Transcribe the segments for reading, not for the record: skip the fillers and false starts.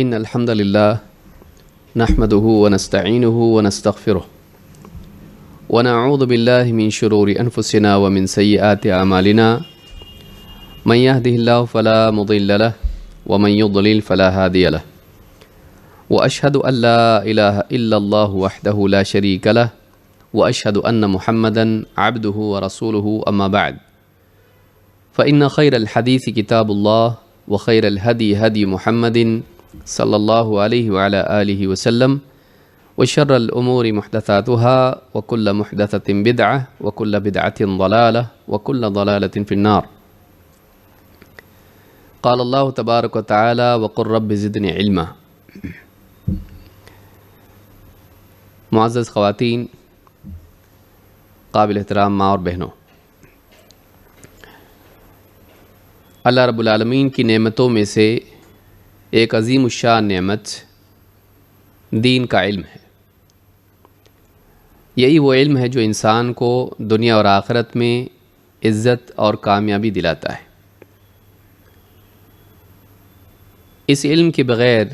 إن الحمد لله نحمده ونستعينه ونستغفره ونعوذ بالله من شرور أنفسنا ومن سيئات أعمالنا من يهده الله فلا مضل له ومن يضلل فلا هادي له وأشهد أن لا إله إلا الله وحده لا شريك له وأشهد أن محمدا عبده ورسوله أما بعد فإن خير الحديث كتاب الله وخير الهدي هدي محمد صلى الله عليه وعلى آله وسلم وشر الأمور محدثاتها وكل محدثة بدعة وكل بدعة ضلالة وكل ضلالة في النار قال الله تبارك وتعالى وقل رب زدني علما. معزز خواتین، قابل احترام ماں اور بہنوں، اللہ رب العالمین کی نعمتوں میں سے ایک عظیم الشان نعمت دین کا علم ہے۔ یہی وہ علم ہے جو انسان کو دنیا اور آخرت میں عزت اور کامیابی دلاتا ہے۔ اس علم کے بغیر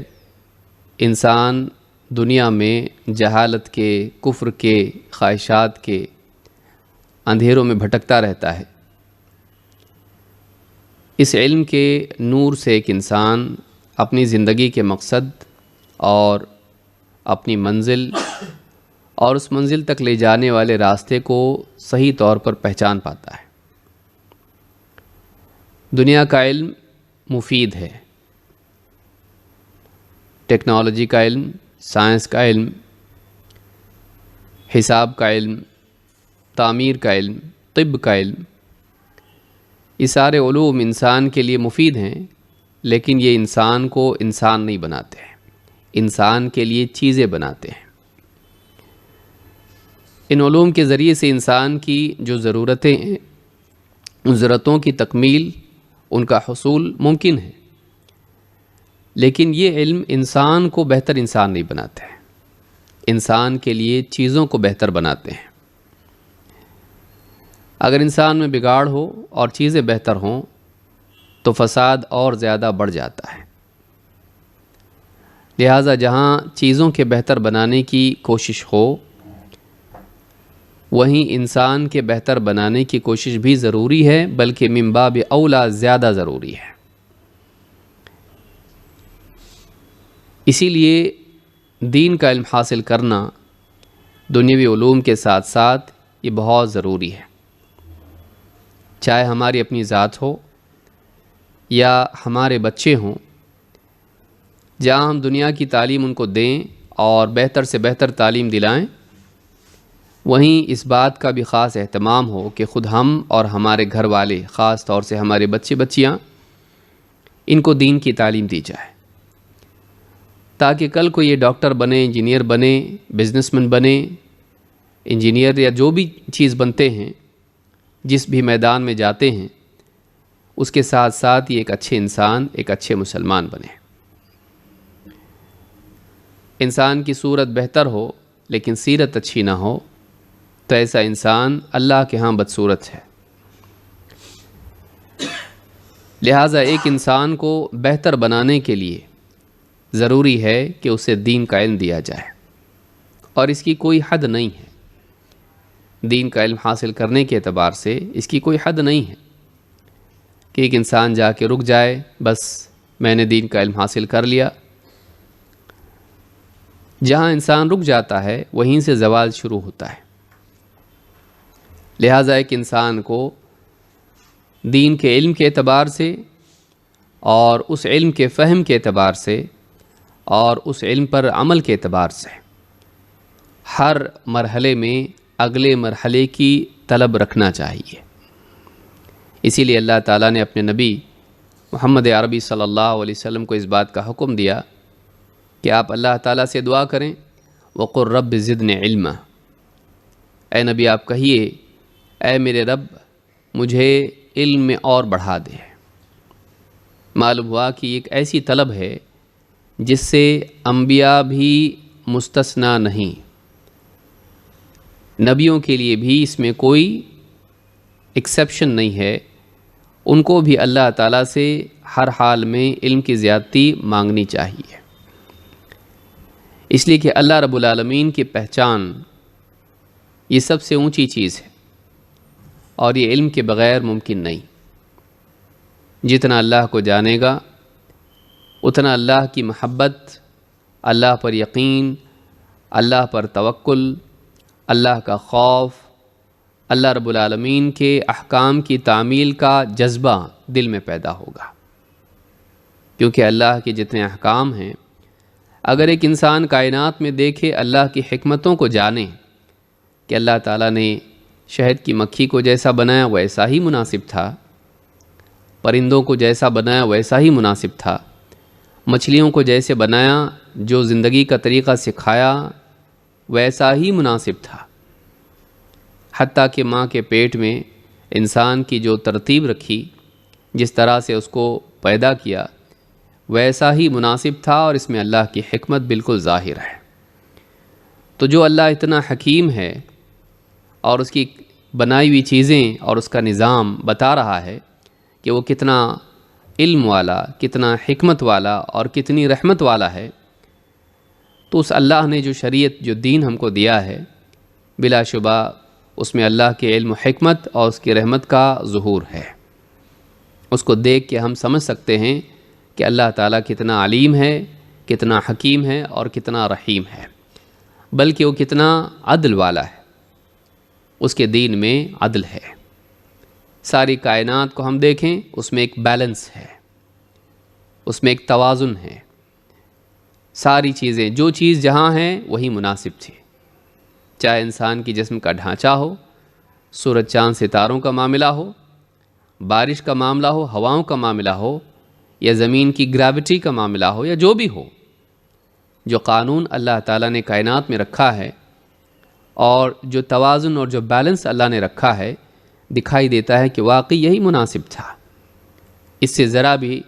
انسان دنیا میں جہالت کے، کفر کے، خواہشات کے اندھیروں میں بھٹکتا رہتا ہے۔ اس علم کے نور سے ایک انسان اپنی زندگی کے مقصد اور اپنی منزل اور اس منزل تک لے جانے والے راستے کو صحیح طور پر پہچان پاتا ہے۔ دنیا کا علم مفید ہے، ٹیکنالوجی کا علم، سائنس کا علم، حساب کا علم، تعمیر کا علم، طب کا علم، یہ سارے علوم انسان کے لیے مفید ہیں، لیکن یہ انسان کو انسان نہیں بناتے ہیں، انسان کے لیے چیزیں بناتے ہیں۔ ان علوم کے ذریعے سے انسان کی جو ضرورتیں ہیں، ان ضرورتوں کی تکمیل، ان کا حصول ممکن ہے، لیکن یہ علم انسان کو بہتر انسان نہیں بناتے ہیں، انسان کے لیے چیزوں کو بہتر بناتے ہیں۔ اگر انسان میں بگاڑ ہو اور چیزیں بہتر ہوں تو فساد اور زیادہ بڑھ جاتا ہے۔ لہٰذا جہاں چیزوں کے بہتر بنانے کی کوشش ہو، وہیں انسان کے بہتر بنانے کی کوشش بھی ضروری ہے، بلکہ من باب اولا زیادہ ضروری ہے۔ اسی لیے دین کا علم حاصل کرنا دنیاوی علوم کے ساتھ ساتھ یہ بہت ضروری ہے، چاہے ہماری اپنی ذات ہو یا ہمارے بچے ہوں۔ جہاں ہم دنیا کی تعلیم ان کو دیں اور بہتر سے بہتر تعلیم دلائیں، وہیں اس بات کا بھی خاص اہتمام ہو کہ خود ہم اور ہمارے گھر والے، خاص طور سے ہمارے بچے بچیاں، ان کو دین کی تعلیم دی جائے، تاکہ کل کو یہ ڈاکٹر بنے، انجینئر بنے، بزنس مین بنے، انجینئر یا جو بھی چیز بنتے ہیں، جس بھی میدان میں جاتے ہیں، اس کے ساتھ ساتھ یہ ایک اچھے انسان، ایک اچھے مسلمان بنے۔ انسان کی صورت بہتر ہو لیکن سیرت اچھی نہ ہو تو ایسا انسان اللہ کے ہاں بدصورت ہے۔ لہٰذا ایک انسان کو بہتر بنانے کے لیے ضروری ہے کہ اسے دین کا علم دیا جائے، اور اس کی کوئی حد نہیں ہے۔ دین کا علم حاصل کرنے کے اعتبار سے اس کی کوئی حد نہیں ہے کہ ایک انسان جا کے رک جائے، بس میں نے دین کا علم حاصل کر لیا۔ جہاں انسان رک جاتا ہے وہیں سے زوال شروع ہوتا ہے۔ لہٰذا ایک انسان کو دین کے علم کے اعتبار سے اور اس علم کے فہم کے اعتبار سے اور اس علم پر عمل کے اعتبار سے ہر مرحلے میں اگلے مرحلے کی طلب رکھنا چاہیے۔ اسی لیے اللہ تعالیٰ نے اپنے نبی محمد عربی صلی اللہ علیہ وسلم کو اس بات کا حکم دیا کہ آپ اللہ تعالیٰ سے دعا کریں، وَقُلْ رَبِّ زِدْنِ عِلْمًا، اے نبی آپ کہیے، اے میرے رب مجھے علم میں اور بڑھا دے۔ معلوم ہوا کہ ایک ایسی طلب ہے جس سے انبیاء بھی مستثنیٰ نہیں، نبیوں کے لیے بھی اس میں کوئی ایکسیپشن نہیں ہے، ان کو بھی اللہ تعالیٰ سے ہر حال میں علم کی زیادتی مانگنی چاہیے۔ اس لیے کہ اللہ رب العالمین کی پہچان یہ سب سے اونچی چیز ہے، اور یہ علم کے بغیر ممکن نہیں۔ جتنا اللہ کو جانے گا اتنا اللہ کی محبت، اللہ پر یقین، اللہ پر توکل، اللہ کا خوف، اللہ رب العالمین کے احکام کی تعمیل کا جذبہ دل میں پیدا ہوگا۔ کیونکہ اللہ کے جتنے احکام ہیں، اگر ایک انسان کائنات میں دیکھے، اللہ کی حکمتوں کو جانے کہ اللہ تعالیٰ نے شہد کی مکھی کو جیسا بنایا ویسا ہی مناسب تھا، پرندوں کو جیسا بنایا ویسا ہی مناسب تھا، مچھلیوں کو جیسے بنایا، جو زندگی کا طریقہ سکھایا ویسا ہی مناسب تھا، حتیٰ کہ ماں کے پیٹ میں انسان کی جو ترتیب رکھی، جس طرح سے اس کو پیدا کیا ویسا ہی مناسب تھا، اور اس میں اللہ کی حکمت بالکل ظاہر ہے۔ تو جو اللہ اتنا حکیم ہے اور اس کی بنائی ہوئی چیزیں اور اس کا نظام بتا رہا ہے کہ وہ کتنا علم والا، کتنا حکمت والا اور کتنی رحمت والا ہے، تو اس اللہ نے جو شریعت، جو دین ہم کو دیا ہے، بلا شبہ اس میں اللہ کے علم و حکمت اور اس کی رحمت کا ظہور ہے۔ اس کو دیکھ کے ہم سمجھ سکتے ہیں کہ اللہ تعالیٰ کتنا علیم ہے، کتنا حکیم ہے اور کتنا رحیم ہے، بلکہ وہ کتنا عدل والا ہے۔ اس کے دین میں عدل ہے۔ ساری کائنات کو ہم دیکھیں، اس میں ایک بیلنس ہے، اس میں ایک توازن ہے۔ ساری چیزیں، جو چیز جہاں ہیں وہی مناسب تھی، چاہے انسان کی جسم کا ڈھانچہ ہو، سورج چاند ستاروں کا معاملہ ہو، بارش کا معاملہ ہو، ہواؤں کا معاملہ ہو، یا زمین کی گریوٹی کا معاملہ ہو، یا جو بھی ہو، جو قانون اللہ تعالیٰ نے کائنات میں رکھا ہے اور جو توازن اور جو بیلنس اللہ نے رکھا ہے، دکھائی دیتا ہے کہ واقعی یہی مناسب تھا۔ اس سے ذرا بھی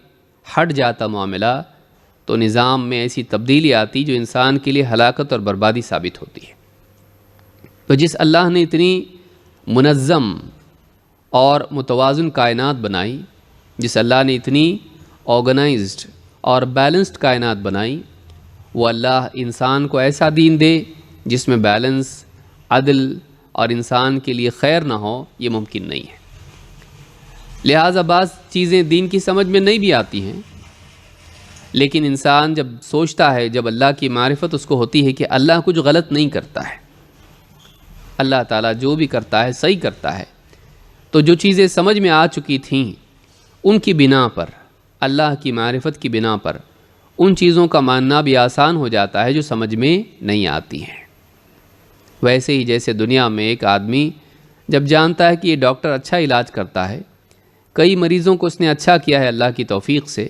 ہٹ جاتا معاملہ تو نظام میں ایسی تبدیلی آتی جو انسان کے لیے ہلاکت اور بربادی ثابت ہوتی ہے۔ تو جس اللہ نے اتنی منظم اور متوازن کائنات بنائی، جس اللہ نے اتنی آرگنائزڈ اور بیلنسڈ کائنات بنائی، وہ اللہ انسان کو ایسا دین دے جس میں بیلنس، عدل اور انسان کے لیے خیر نہ ہو، یہ ممکن نہیں ہے۔ لہٰذا بعض چیزیں دین کی سمجھ میں نہیں بھی آتی ہیں، لیکن انسان جب سوچتا ہے، جب اللہ کی معرفت اس کو ہوتی ہے کہ اللہ کچھ غلط نہیں کرتا ہے، اللہ تعالیٰ جو بھی کرتا ہے صحیح کرتا ہے، تو جو چیزیں سمجھ میں آ چکی تھیں ان کی بنا پر، اللہ کی معرفت کی بنا پر، ان چیزوں کا ماننا بھی آسان ہو جاتا ہے جو سمجھ میں نہیں آتی ہیں۔ ویسے ہی جیسے دنیا میں ایک آدمی جب جانتا ہے کہ یہ ڈاکٹر اچھا علاج کرتا ہے، کئی مریضوں کو اس نے اچھا کیا ہے اللہ کی توفیق سے،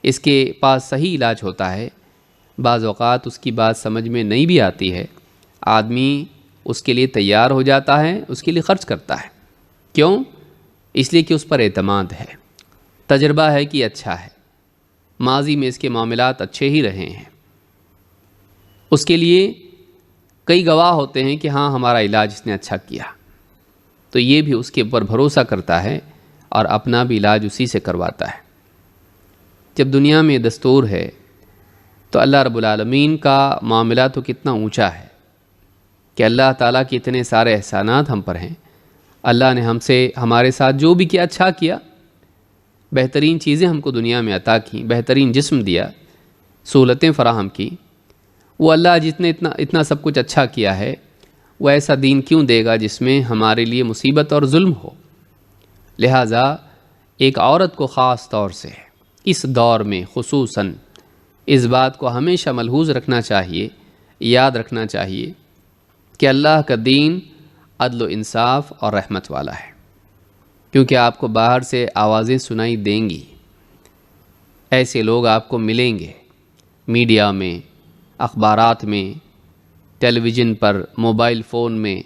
اس کے پاس صحیح علاج ہوتا ہے، بعض اوقات اس کی بات سمجھ میں نہیں بھی آتی ہے، آدمی اس کے لیے تیار ہو جاتا ہے، اس کے لیے خرچ کرتا ہے۔ کیوں؟ اس لیے کہ اس پر اعتماد ہے، تجربہ ہے کہ اچھا ہے، ماضی میں اس کے معاملات اچھے ہی رہے ہیں، اس کے لیے کئی گواہ ہوتے ہیں کہ ہاں ہمارا علاج اس نے اچھا کیا، تو یہ بھی اس کے اوپر بھروسہ کرتا ہے اور اپنا بھی علاج اسی سے کرواتا ہے۔ جب دنیا میں دستور ہے تو اللہ رب العالمین کا معاملہ تو کتنا اونچا ہے کہ اللہ تعالیٰ کے اتنے سارے احسانات ہم پر ہیں۔ اللہ نے ہمارے ساتھ جو بھی کیا اچھا کیا، بہترین چیزیں ہم کو دنیا میں عطا کیں، بہترین جسم دیا، سہولتیں فراہم کی۔ وہ اللہ جتنے اتنا سب کچھ اچھا کیا ہے، وہ ایسا دین کیوں دے گا جس میں ہمارے لیے مصیبت اور ظلم ہو؟ لہٰذا ایک عورت کو خاص طور سے اس دور میں خصوصاً اس بات کو ہمیشہ ملحوظ رکھنا چاہیے، یاد رکھنا چاہیے کہ اللہ کا دین عدل و انصاف اور رحمت والا ہے، کیونکہ آپ کو باہر سے آوازیں سنائی دیں گی، ایسے لوگ آپ کو ملیں گے میڈیا میں، اخبارات میں، ٹیلی ویژن پر، موبائل فون میں،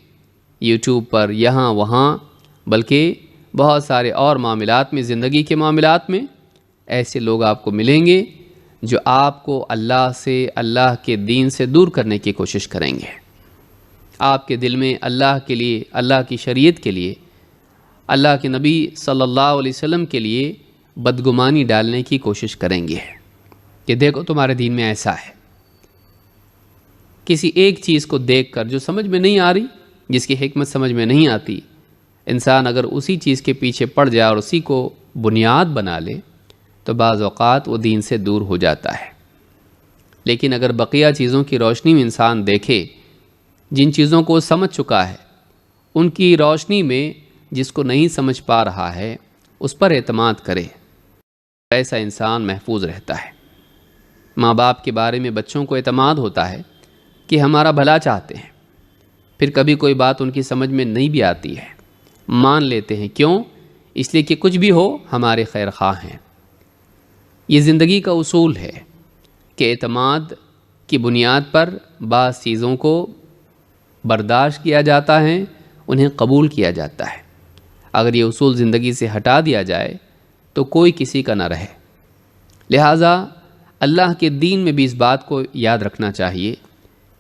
یوٹیوب پر، یہاں وہاں، بلکہ بہت سارے اور معاملات میں، زندگی کے معاملات میں ایسے لوگ آپ کو ملیں گے جو آپ کو اللہ سے، اللہ کے دین سے دور کرنے کی کوشش کریں گے، آپ کے دل میں اللہ کے لیے، اللہ کی شریعت کے لیے، اللہ کے نبی صلی اللہ علیہ وسلم کے لیے بدگمانی ڈالنے کی کوشش کریں گے کہ دیکھو تمہارے دین میں ایسا ہے، کسی ایک چیز کو دیکھ کر جو سمجھ میں نہیں آ رہی، جس کی حکمت سمجھ میں نہیں آتی، انسان اگر اسی چیز کے پیچھے پڑ جائے اور اسی کو بنیاد بنا لے تو بعض اوقات وہ دین سے دور ہو جاتا ہے۔ لیکن اگر بقیہ چیزوں کی روشنی میں انسان دیکھے، جن چیزوں کو سمجھ چکا ہے، ان کی روشنی میں جس کو نہیں سمجھ پا رہا ہے اس پر اعتماد کرے، ایسا انسان محفوظ رہتا ہے۔ ماں باپ کے بارے میں بچوں کو اعتماد ہوتا ہے کہ ہمارا بھلا چاہتے ہیں، پھر کبھی کوئی بات ان کی سمجھ میں نہیں بھی آتی ہے، مان لیتے ہیں، کیوں؟ اس لیے کہ کچھ بھی ہو ہمارے خیر خواہ ہیں۔ یہ زندگی کا اصول ہے کہ اعتماد کی بنیاد پر بعض چیزوں کو برداشت کیا جاتا ہے، انہیں قبول کیا جاتا ہے۔ اگر یہ اصول زندگی سے ہٹا دیا جائے تو کوئی کسی کا نہ رہے۔ لہٰذا اللہ کے دین میں بھی اس بات کو یاد رکھنا چاہیے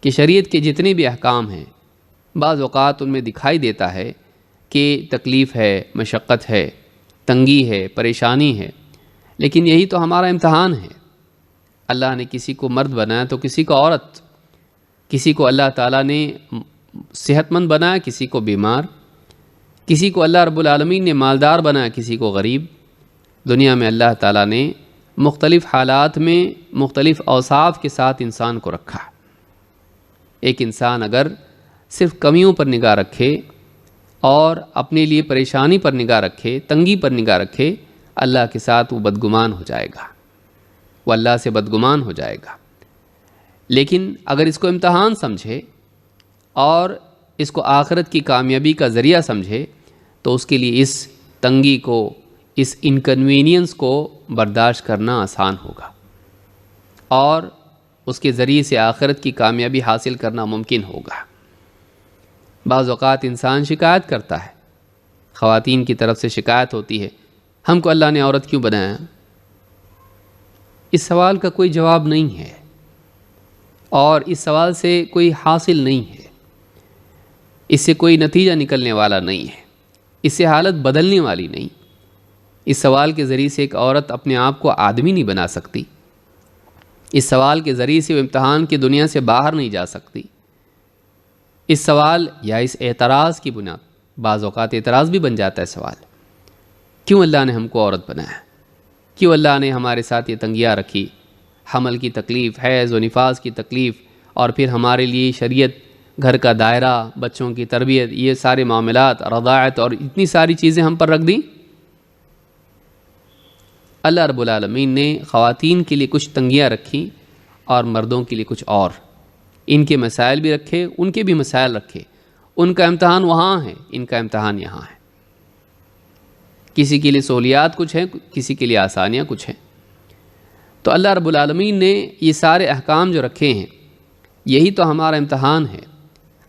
کہ شریعت کے جتنے بھی احکام ہیں، بعض اوقات ان میں دکھائی دیتا ہے کہ تکلیف ہے، مشقت ہے، تنگی ہے، پریشانی ہے، لیکن یہی تو ہمارا امتحان ہے۔ اللہ نے کسی کو مرد بنایا تو کسی کو عورت، کسی کو اللہ تعالیٰ نے صحت مند بنایا، کسی کو بیمار، کسی کو اللہ رب العالمین نے مالدار بنایا، کسی کو غریب۔ دنیا میں اللہ تعالیٰ نے مختلف حالات میں مختلف اوصاف کے ساتھ انسان کو رکھا۔ ایک انسان اگر صرف کمیوں پر نگاہ رکھے اور اپنے لیے پریشانی پر نگاہ رکھے، تنگی پر نگاہ رکھے، اللہ کے ساتھ وہ بدگمان ہو جائے گا، وہ اللہ سے بدگمان ہو جائے گا۔ لیکن اگر اس کو امتحان سمجھے اور اس کو آخرت کی کامیابی کا ذریعہ سمجھے تو اس کے لیے اس تنگی کو، اس انکنوینئنس کو برداشت کرنا آسان ہوگا اور اس کے ذریعے سے آخرت کی کامیابی حاصل کرنا ممکن ہوگا۔ بعض اوقات انسان شکایت کرتا ہے، خواتین کی طرف سے شکایت ہوتی ہے، ہم کو اللہ نے عورت کیوں بنایا؟ اس سوال کا کوئی جواب نہیں ہے اور اس سوال سے کوئی حاصل نہیں ہے، اس سے کوئی نتیجہ نکلنے والا نہیں ہے، اس سے حالت بدلنے والی نہیں۔ اس سوال کے ذریعے سے ایک عورت اپنے آپ کو آدمی نہیں بنا سکتی، اس سوال کے ذریعے سے وہ امتحان کی دنیا سے باہر نہیں جا سکتی۔ اس سوال یا اس اعتراض کی بنیاد، بعض اوقات اعتراض بھی بن جاتا ہے سوال، کیوں اللہ نے ہم کو عورت بنایا؟ کیوں اللہ نے ہمارے ساتھ یہ تنگیاں رکھی؟ حمل کی تکلیف، حیض و نفاس کی تکلیف، اور پھر ہمارے لیے شریعت، گھر کا دائرہ، بچوں کی تربیت، یہ سارے معاملات، رضاعت اور اتنی ساری چیزیں ہم پر رکھ دیں۔ اللہ رب العالمین نے خواتین کے لیے کچھ تنگیاں رکھی اور مردوں کے لیے کچھ اور، ان کے مسائل بھی رکھے، ان کے بھی مسائل رکھے۔ ان کا امتحان وہاں ہے، ان کا امتحان یہاں ہے۔ کسی کے لیے سہولیات کچھ ہیں، کسی کے لیے آسانیاں کچھ ہیں۔ تو اللہ رب العالمین نے یہ سارے احکام جو رکھے ہیں، یہی تو ہمارا امتحان ہے۔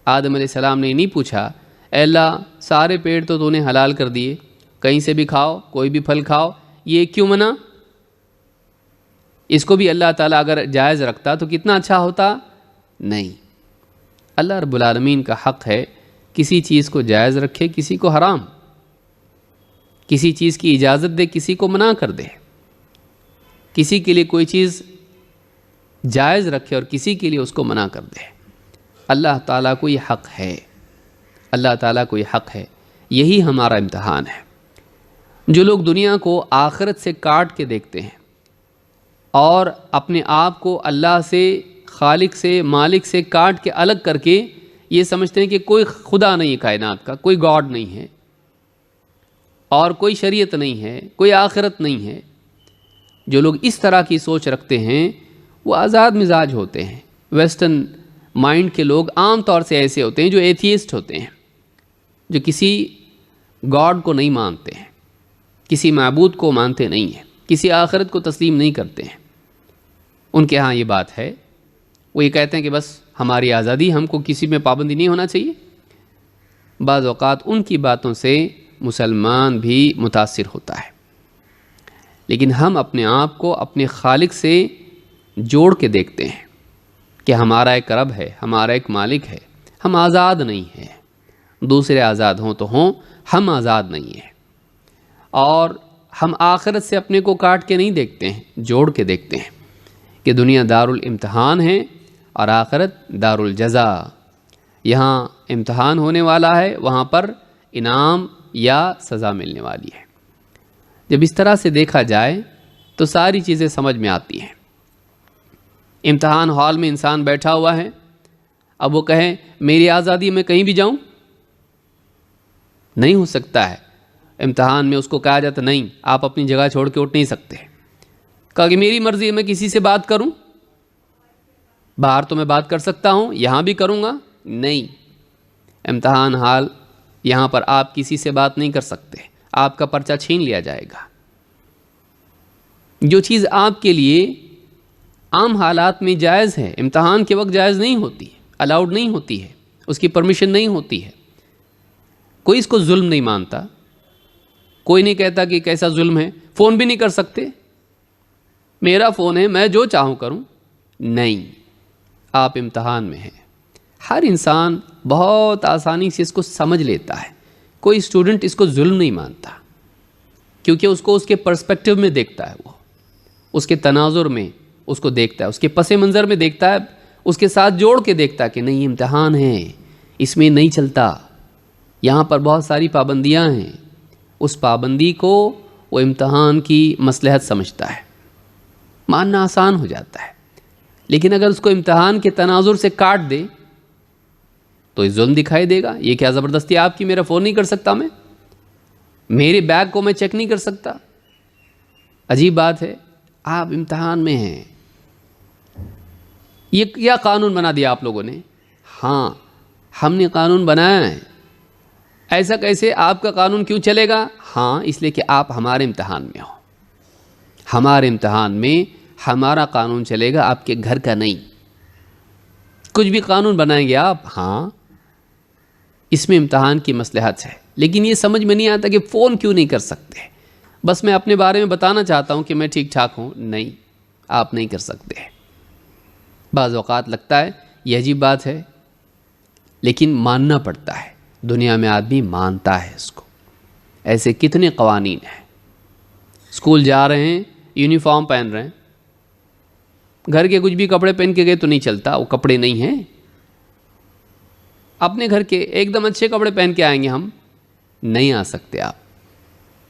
آدم علیہ السلام نے نہیں پوچھا، اے اللہ سارے پیڑ تو نے حلال کر دیے، کہیں سے بھی کھاؤ، کوئی بھی پھل کھاؤ، یہ کیوں منع؟ اس کو بھی اللہ تعالیٰ اگر جائز رکھتا تو کتنا اچھا ہوتا؟ نہیں، اللہ رب العالمین کا حق ہے کسی چیز کو جائز رکھے، کسی کو حرام، کسی چیز کی اجازت دے، کسی کو منع کر دے، کسی کے لیے کوئی چیز جائز رکھے اور کسی کے لیے اس کو منع کر دے۔ اللہ تعالیٰ کو یہ حق ہے، اللہ تعالیٰ کو یہ حق ہے۔ یہی ہمارا امتحان ہے۔ جو لوگ دنیا کو آخرت سے کاٹ کے دیکھتے ہیں اور اپنے آپ کو اللہ سے، خالق سے، مالک سے کاٹ کے الگ کر کے یہ سمجھتے ہیں کہ کوئی خدا نہیں ہے کائنات کا، کوئی گاڈ نہیں ہے اور کوئی شریعت نہیں ہے، کوئی آخرت نہیں ہے، جو لوگ اس طرح کی سوچ رکھتے ہیں وہ آزاد مزاج ہوتے ہیں۔ ویسٹرن مائنڈ کے لوگ عام طور سے ایسے ہوتے ہیں جو ایتھیسٹ ہوتے ہیں، جو کسی گاڈ کو نہیں مانتے ہیں، کسی معبود کو مانتے نہیں ہیں، کسی آخرت کو تسلیم نہیں کرتے ہیں۔ ان کے ہاں یہ بات ہے، وہ یہ کہتے ہیں کہ بس ہماری آزادی، ہم کو کسی میں پابندی نہیں ہونا چاہیے۔ بعض اوقات ان کی باتوں سے مسلمان بھی متاثر ہوتا ہے، لیکن ہم اپنے آپ کو اپنے خالق سے جوڑ کے دیکھتے ہیں کہ ہمارا ایک رب ہے، ہمارا ایک مالک ہے، ہم آزاد نہیں ہیں۔ دوسرے آزاد ہوں تو ہوں، ہم آزاد نہیں ہیں۔ اور ہم آخرت سے اپنے کو کاٹ کے نہیں دیکھتے ہیں، جوڑ کے دیکھتے ہیں کہ دنیا دار الامتحان ہے اور آخرت دار الجزا، یہاں امتحان ہونے والا ہے، وہاں پر انعام یا سزا ملنے والی ہے۔ جب اس طرح سے دیکھا جائے تو ساری چیزیں سمجھ میں آتی ہیں۔ امتحان ہال میں انسان بیٹھا ہوا ہے، اب وہ کہیں میری آزادی میں کہیں بھی جاؤں، نہیں ہو سکتا ہے۔ امتحان میں اس کو کہا جاتا نہیں، آپ اپنی جگہ چھوڑ کے اٹھ نہیں سکتے۔ کہا کہ میری مرضی ہے، میں کسی سے بات کروں، باہر تو میں بات کر سکتا ہوں، یہاں بھی کروں گا، نہیں۔ امتحان حال یہاں پر آپ کسی سے بات نہیں کر سکتے، آپ کا پرچہ چھین لیا جائے گا۔ جو چیز آپ کے لیے عام حالات میں جائز ہے، امتحان کے وقت جائز نہیں ہوتی، الاؤڈ نہیں ہوتی ہے، اس کی پرمیشن نہیں ہوتی ہے۔ کوئی اس کو ظلم نہیں مانتا، کوئی نہیں کہتا کہ کیسا ظلم ہے۔ فون بھی نہیں کر سکتے، میرا فون ہے، میں جو چاہوں کروں، نہیں۔ آپ امتحان میں ہیں۔ ہر انسان بہت آسانی سے اس کو سمجھ لیتا ہے، کوئی اسٹوڈنٹ اس کو ظلم نہیں مانتا، کیونکہ اس کو اس کے پرسپیکٹو میں دیکھتا ہے، وہ اس کے تناظر میں اس کو دیکھتا ہے، اس کے پس منظر میں دیکھتا ہے، اس کے ساتھ جوڑ کے دیکھتا ہے کہ نہیں امتحان ہے، اس میں نہیں چلتا، یہاں پر بہت ساری پابندیاں ہیں۔ اس پابندی کو وہ امتحان کی مصلحت سمجھتا ہے، ماننا آسان ہو جاتا ہے۔ لیکن اگر اس کو امتحان کے تناظر سے کاٹ دے تو یہ ظلم دکھائی دے گا۔ یہ کیا زبردستی آپ کی، میرا فون نہیں کر سکتا، میں میرے بیگ کو میں چیک نہیں کر سکتا، عجیب بات ہے۔ آپ امتحان میں ہیں، یہ کیا قانون بنا دیا آپ لوگوں نے؟ ہاں ہم نے قانون بنایا ہے۔ ایسا کیسے؟ آپ کا قانون کیوں چلے گا؟ ہاں اس لیے کہ آپ ہمارے امتحان میں ہو، ہمارے امتحان میں ہمارا قانون چلے گا، آپ کے گھر کا نہیں۔ کچھ بھی قانون بنائیں گے آپ، ہاں اس میں امتحان کی مصلحت ہے، لیکن یہ سمجھ میں نہیں آتا کہ فون کیوں نہیں کر سکتے۔ بس میں اپنے بارے میں بتانا چاہتا ہوں کہ میں ٹھیک ٹھاک ہوں، نہیں، آپ نہیں کر سکتے۔ بعض اوقات لگتا ہے یہ عجیب بات ہے، لیکن ماننا پڑتا ہے، دنیا میں آدمی مانتا ہے اس کو۔ ایسے کتنے قوانین ہیں، اسکول جا رہے ہیں یونیفارم پہن رہے ہیں، گھر کے کچھ بھی کپڑے پہن کے گئے تو نہیں چلتا، وہ کپڑے نہیں ہیں۔ اپنے گھر کے ایک دم اچھے کپڑے پہن کے آئیں گے ہم، نہیں آ سکتے آپ۔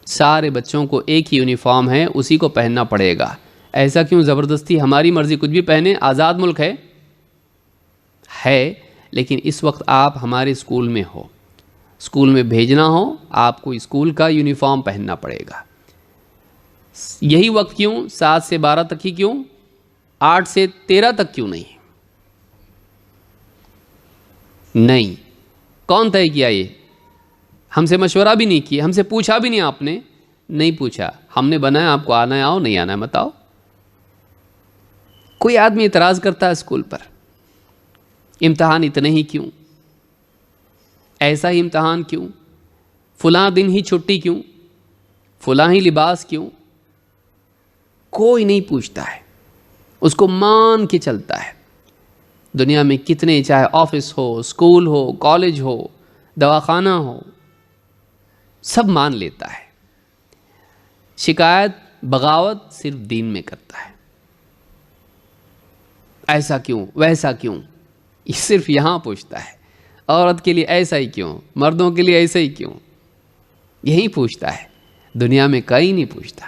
سارے بچوں کو ایک ہی یونیفارم ہے، اسی کو پہننا پڑے گا۔ ایسا کیوں زبردستی؟ ہماری مرضی کچھ بھی پہنے، آزاد ملک ہے، لیکن اس وقت آپ ہمارے اسکول میں ہو، اسکول میں بھیجنا ہو، آپ کو اسکول کا یونیفارم پہننا پڑے گا۔ یہی وقت کیوں 7 سے 12 تک ہی کیوں؟ 8 سے 13 تک کیوں نہیں؟ نہیں، کون طے کیا یہ؟ ہم سے مشورہ بھی نہیں کیا، ہم سے پوچھا بھی نہیں، آپ نے نہیں پوچھا، ہم نے بنایا، آپ کو آنا ہے آؤ، نہیں آنا ہے مت آؤ۔ کوئی آدمی اعتراض کرتا ہے اسکول پر، امتحان اتنے ہی کیوں؟ ایسا ہی امتحان کیوں؟ فلاں دن ہی چھٹی کیوں؟ فلاں ہی لباس کیوں؟ کوئی نہیں پوچھتا ہے، اس کو مان کے چلتا ہے۔ دنیا میں کتنے، چاہے آفس ہو، اسکول ہو، کالج ہو، دواخانہ ہو، سب مان لیتا ہے۔ شکایت بغاوت صرف دین میں کرتا ہے، ایسا کیوں، ویسا کیوں، یہ صرف یہاں پوچھتا ہے۔ عورت کے لیے ایسا ہی کیوں، مردوں کے لیے ایسا ہی کیوں، یہی پوچھتا ہے، دنیا میں کہیں نہیں پوچھتا۔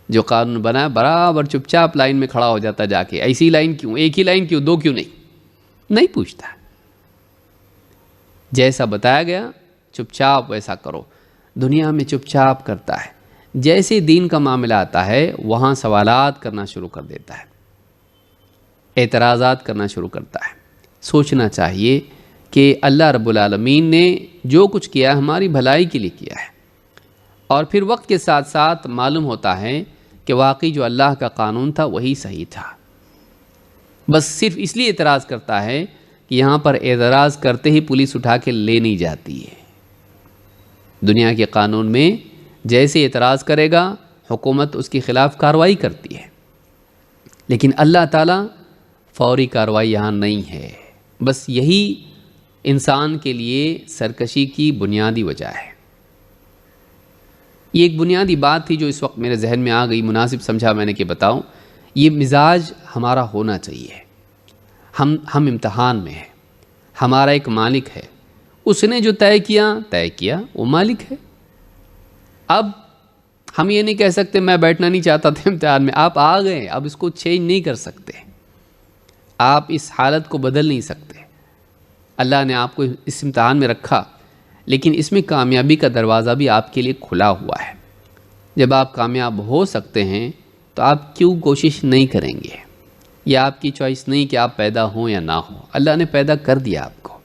جو قانون بنا برابر چپ چاپ لائن میں کھڑا ہو جاتا، جا کے ایسی لائن کیوں، ایک ہی لائن کیوں، 2 کیوں نہیں پوچھتا۔ جیسا بتایا گیا چپ چاپ ویسا کرو۔ دنیا میں چپ چاپ کرتا ہے، جیسے دین کا معاملہ آتا ہے وہاں سوالات کرنا شروع کر دیتا ہے، اعتراضات کرنا شروع کرتا ہے۔ سوچنا چاہیے کہ اللہ رب العالمین نے جو کچھ کیا ہماری بھلائی کے لیے کیا ہے، اور پھر وقت کے ساتھ ساتھ معلوم ہوتا ہے کہ واقعی جو اللہ کا قانون تھا وہی صحیح تھا۔ بس صرف اس لیے اعتراض کرتا ہے کہ یہاں پر اعتراض کرتے ہی پولیس اٹھا کے لے نہیں جاتی ہے۔ دنیا کے قانون میں جیسے اعتراض کرے گا حکومت اس کے خلاف کارروائی کرتی ہے، لیکن اللہ تعالیٰ فوری کارروائی یہاں نہیں ہے۔ بس یہی انسان کے لیے سرکشی کی بنیادی وجہ ہے۔ یہ ایک بنیادی بات تھی جو اس وقت میرے ذہن میں آ گئی، مناسب سمجھا میں نے کہ بتاؤں۔ یہ مزاج ہمارا ہونا چاہیے۔ ہم امتحان میں ہیں. ہمارا ایک مالک ہے, اس نے جو طے کیا وہ مالک ہے. اب ہم یہ نہیں کہہ سکتے میں بیٹھنا نہیں چاہتا تھا امتحان میں, آپ آ گئے, اب اس کو چینج نہیں کر سکتے, آپ اس حالت کو بدل نہیں سکتے. اللہ نے آپ کو اس امتحان میں رکھا, لیکن اس میں کامیابی کا دروازہ بھی آپ کے لیے کھلا ہوا ہے. جب آپ کامیاب ہو سکتے ہیں تو آپ کیوں کوشش نہیں کریں گے؟ یہ آپ کی چوائس نہیں کہ آپ پیدا ہوں یا نہ ہوں. اللہ نے پیدا کر دیا آپ کو.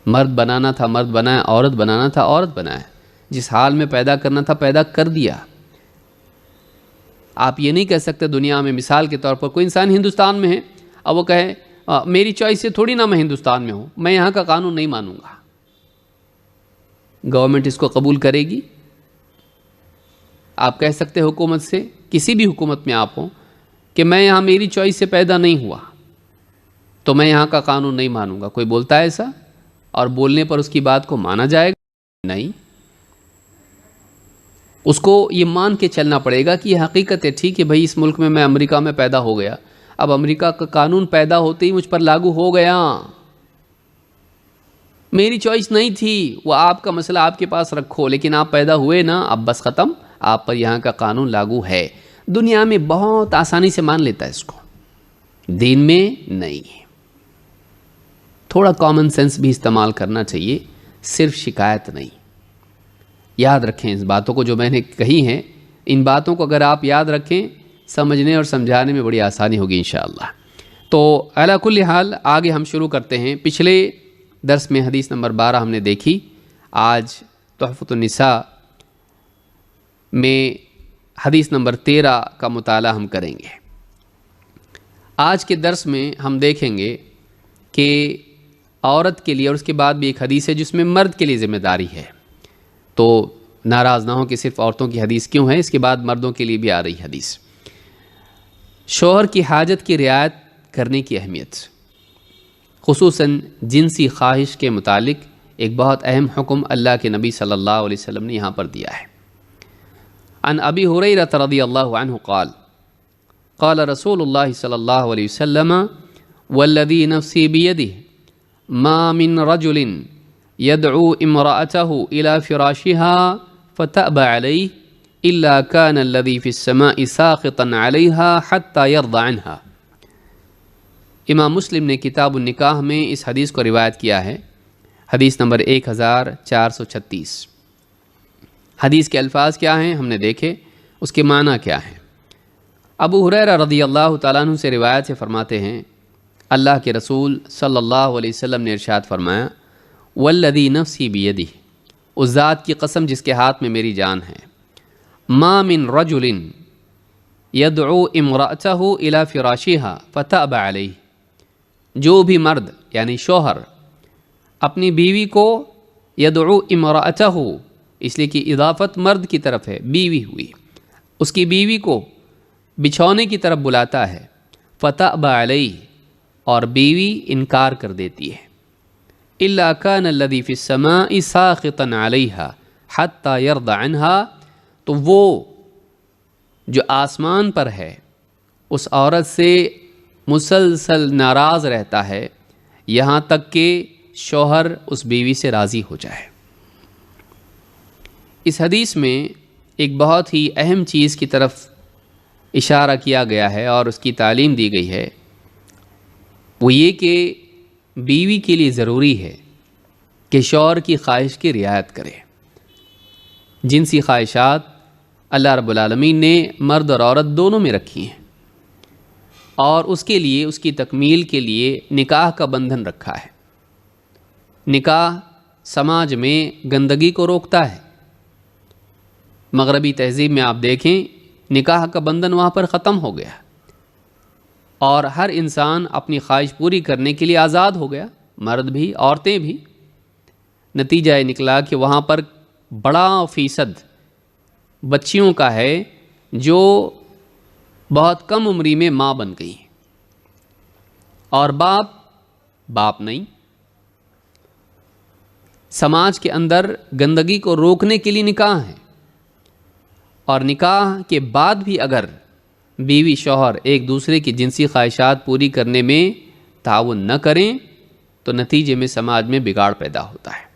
مرد بنانا تھا مرد بنایا, عورت بنانا تھا عورت بنایا, جس حال میں پیدا کرنا تھا پیدا کر دیا. آپ یہ نہیں کہہ سکتے دنیا میں, مثال کے طور پر کوئی انسان ہندوستان میں ہے اور وہ کہے میری چوائس سے تھوڑی نہ میں ہندوستان میں ہوں, میں یہاں کا قانون نہیں مانوں گا. گورنمنٹ اس کو قبول کرے گی؟ آپ کہہ سکتے حکومت سے, کسی بھی حکومت میں آپ ہوں, کہ میں یہاں میری چوائس سے پیدا نہیں ہوا تو میں یہاں کا قانون نہیں مانوں گا. کوئی بولتا ہے ایسا؟ اور بولنے پر اس کی بات کو مانا جائے گا؟ نہیں. اس کو یہ مان کے چلنا پڑے گا کہ یہ حقیقت ہے. ٹھیک ہے بھائی, اس ملک میں امریکہ میں پیدا ہو گیا, اب امریکہ کا قانون پیدا ہوتے ہی مجھ پر لاگو ہو گیا, میری چوائس نہیں تھی. وہ آپ کا مسئلہ آپ کے پاس رکھو, لیکن آپ پیدا ہوئے نا, اب بس ختم, آپ پر یہاں کا قانون لاگو ہے. دنیا میں بہت آسانی سے مان لیتا ہے اس کو, دین میں نہیں. تھوڑا کامن سینس بھی استعمال کرنا چاہیے, صرف شکایت نہیں. یاد رکھیں اس باتوں کو جو میں نے کہی ہیں, ان باتوں کو اگر آپ یاد رکھیں, سمجھنے اور سمجھانے میں بڑی آسانی ہوگی انشاءاللہ. تو علی کل حال آگے ہم شروع کرتے ہیں. پچھلے درس میں حدیث نمبر 12 ہم نے دیکھی. آج تحفۃ النساء میں حدیث نمبر 13 کا مطالعہ ہم کریں گے. آج کے درس میں ہم دیکھیں گے کہ عورت کے لیے, اور اس کے بعد بھی ایک حدیث ہے جس میں مرد کے لیے ذمہ داری ہے. تو ناراض نہ ہوں کہ صرف عورتوں کی حدیث کیوں ہے, اس کے بعد مردوں کے لیے بھی آ رہی حدیث. شوہر کی حاجت کی رعایت کرنے کی اہمیت, خصوصاً جنسی خواہش کے متعلق ایک بہت اہم حکم اللہ کے نبی صلی اللہ علیہ وسلم نے یہاں پر دیا ہے. عن ابی ہریرہ رضی اللہ عنہ قال قال رسول اللہ صلی اللہ علیہ وسلم والذی نفسی بیدہ ما من رجل يدعو امرأته إلى فراشها فتأبى عليه إلا كان الذي في السماء ساخطا عليها حتى يرضى عنها. امام مسلم نے کتاب النکاح میں اس حدیث کو روایت کیا ہے, حدیث نمبر 1436. حدیث کے الفاظ کیا ہیں ہم نے دیکھے, اس کے معنی کیا ہیں. ابو ہریرہ رضی اللہ تعالیٰ عنہ سے روایت سے فرماتے ہیں, اللہ کے رسول صلی اللہ علیہ وسلم نے ارشاد فرمایا, والذی نفسی بیدہ, اس ذات کی قسم جس کے ہاتھ میں میری جان ہے, ما من رجل یدعو امرأتہ الی فراشہا فتأبی علیہ, جو بھی مرد یعنی شوہر اپنی بیوی کو, یدعو امرأتہ اس لیے کہ اضافت مرد کی طرف ہے, بیوی ہوئی, اس کی بیوی کو بچھونے کی طرف بلاتا ہے, فتأبی علیہ, اور بیوی انکار کر دیتی ہے, الا کان الذی فی السماء ساخطا علیہا حتی یرضی عنہا, تو وہ جو آسمان پر ہے اس عورت سے مسلسل ناراض رہتا ہے یہاں تک کہ شوہر اس بیوی سے راضی ہو جائے. اس حدیث میں ایک بہت ہی اہم چیز کی طرف اشارہ کیا گیا ہے اور اس کی تعلیم دی گئی ہے, وہ یہ کہ بیوی کے لیے ضروری ہے کہ شوہر کی خواہش کی رعایت کرے. جنسی خواہشات اللہ رب العالمین نے مرد اور عورت دونوں میں رکھی ہیں, اور اس کے لیے, اس کی تکمیل کے لیے نکاح کا بندھن رکھا ہے. نکاح سماج میں گندگی کو روکتا ہے. مغربی تہذیب میں آپ دیکھیں نکاح کا بندھن وہاں پر ختم ہو گیا, اور ہر انسان اپنی خواہش پوری کرنے کے لیے آزاد ہو گیا, مرد بھی عورتیں بھی. نتیجہ یہ نکلا کہ وہاں پر بڑا فیصد بچیوں کا ہے جو بہت کم عمری میں ماں بن گئی, اور باپ نہیں. سماج کے اندر گندگی کو روکنے کے لیے نکاح ہے, اور نکاح کے بعد بھی اگر بیوی شوہر ایک دوسرے کی جنسی خواہشات پوری کرنے میں تعاون نہ کریں تو نتیجے میں سماج میں بگاڑ پیدا ہوتا ہے۔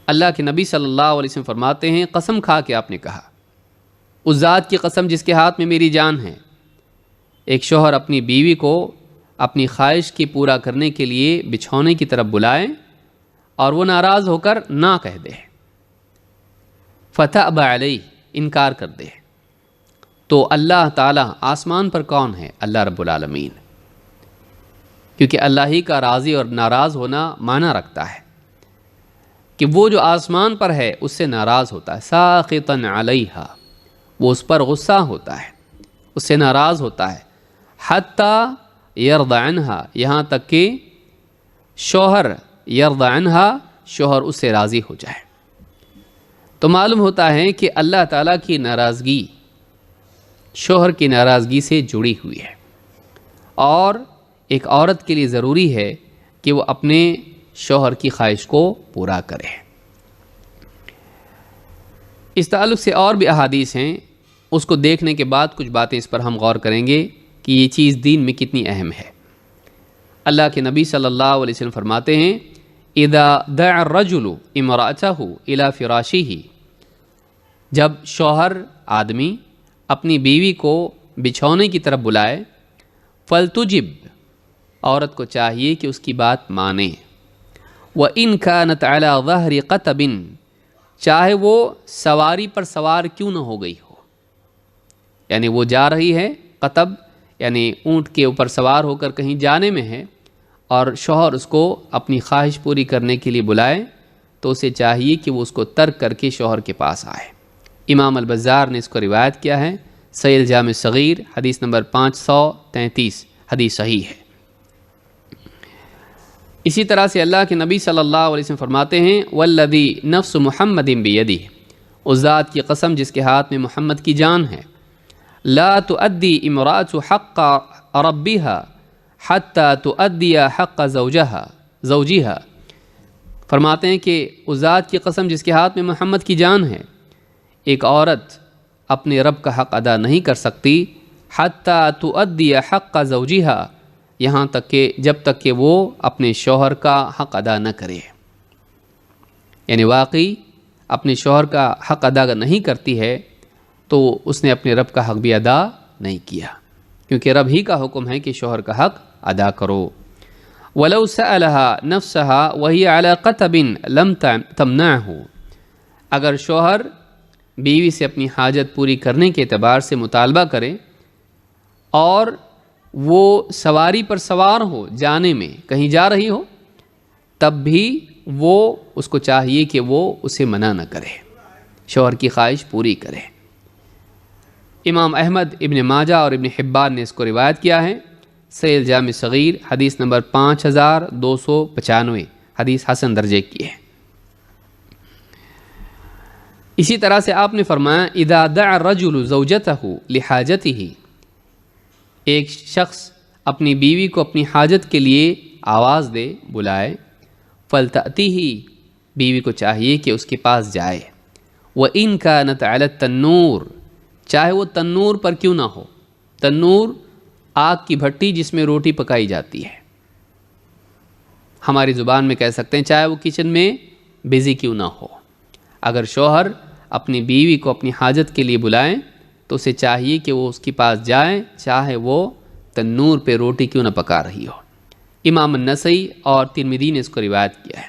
اللہ کے نبی صلی اللہ علیہ وسلم فرماتے ہیں، قسم کھا کے آپ نے کہا، اس ذات کی قسم جس کے ہاتھ میں میری جان ہے، ایک شوہر اپنی بیوی کو اپنی خواہش کی پورا کرنے کے لیے بچھونے کی طرف بلائے اور وہ ناراض ہو کر نہ کہہ دے، فتأب علیہ، انکار کر دے، تو اللہ تعالیٰ آسمان پر کون ہے؟ اللہ رب العالمین، کیونکہ اللہ ہی کا راضی اور ناراض ہونا معنی رکھتا ہے کہ وہ جو آسمان پر ہے اس سے ناراض ہوتا ہے، ساخطا علیہا، وہ اس پر غصہ ہوتا ہے، اس سے ناراض ہوتا ہے، حتی یرضی عنہا، یہاں تک کہ شوہر یرضی عنہا، شوہر اس سے راضی ہو جائے۔ تو معلوم ہوتا ہے کہ اللہ تعالیٰ کی ناراضگی شوہر کی ناراضگی سے جڑی ہوئی ہے، اور ایک عورت کے لیے ضروری ہے کہ وہ اپنے شوہر کی خواہش کو پورا کرے۔ اس تعلق سے اور بھی احادیث ہیں، اس کو دیکھنے کے بعد کچھ باتیں اس پر ہم غور کریں گے کہ یہ چیز دین میں کتنی اہم ہے۔ اللہ کے نبی صلی اللہ علیہ وسلم فرماتے ہیں، اذا دعا الرجل امرأته الى فراشہ، جب شوہر آدمی اپنی بیوی کو بچھونے کی طرف بلائے، فلتجب، عورت کو چاہیے کہ اس کی بات مانے، وَإِنْ كَانَتْ عَلَى ظَهْرِ قَتَبٍ، چاہے وہ سواری پر سوار کیوں نہ ہو گئی ہو، یعنی وہ جا رہی ہے، قطب یعنی اونٹ کے اوپر سوار ہو کر کہیں جانے میں ہے، اور شوہر اس کو اپنی خواہش پوری کرنے کے لیے بلائے، تو اسے چاہیے کہ وہ اس کو ترک کر کے شوہر کے پاس آئے۔ امام البزار نے اس کو روایت کیا ہے، صحیح الجامع صغیر، حدیث نمبر 533، حدیث صحیح ہے۔ اسی طرح سے اللہ کے نبی صلی اللہ علیہ وسلم فرماتے ہیں، والذی نفس محمد بیدہ، اس ذات کی قسم جس کے ہاتھ میں محمد کی جان ہے، لا تؤدی امرأۃ حق ربها حتی تؤدی حق زوجها، فرماتے ہیں کہ اس ذات کی قسم جس کے ہاتھ میں محمد کی جان ہے، ایک عورت اپنے رب کا حق ادا نہیں کر سکتی، حتی تؤدی حق زوجها، یہاں تک کہ جب تک کہ وہ اپنے شوہر کا حق ادا نہ کرے، یعنی واقعی اپنے شوہر کا حق ادا نہیں کرتی ہے تو اس نے اپنے رب کا حق بھی ادا نہیں کیا، کیونکہ رب ہی کا حکم ہے کہ شوہر کا حق ادا کرو۔ وَلَوْ سَأَلَهَا نَفْسَهَا وَهِيَ عَلَى قَتَبٍ لَمْ تَمْنَعْهُ، اگر شوہر بیوی سے اپنی حاجت پوری کرنے کے اعتبار سے مطالبہ کرے اور وہ سواری پر سوار ہو، جانے میں کہیں جا رہی ہو، تب بھی وہ اس کو چاہیے کہ وہ اسے منع نہ کرے، شوہر کی خواہش پوری کرے۔ امام احمد، ابن ماجہ اور ابن حبان نے اس کو روایت کیا ہے، صحیح الجامع صغیر، حدیث نمبر 5295، حدیث حسن درجے کی ہے۔ اسی طرح سے آپ نے فرمایا، اذا دعا الرجل زوجته لحاجته، ایک شخص اپنی بیوی کو اپنی حاجت کے لیے آواز دے، بلائے، فلتأتیہ، بیوی کو چاہیے کہ اس کے پاس جائے، وَإِنْ كَانَتْ عَلَى التَّنُّورِ، چاہے وہ تنور پر کیوں نہ ہو، تنور آگ کی بھٹی جس میں روٹی پکائی جاتی ہے، ہماری زبان میں کہہ سکتے ہیں چاہے وہ کچن میں بزی کیوں نہ ہو، اگر شوہر اپنی بیوی کو اپنی حاجت کے لیے بلائیں تو اسے چاہیے کہ وہ اس کے پاس جائیں، چاہے وہ تنور پہ روٹی کیوں نہ پکا رہی ہو۔ امام النسائی اور ترمذی نے اس کو روایت کیا ہے،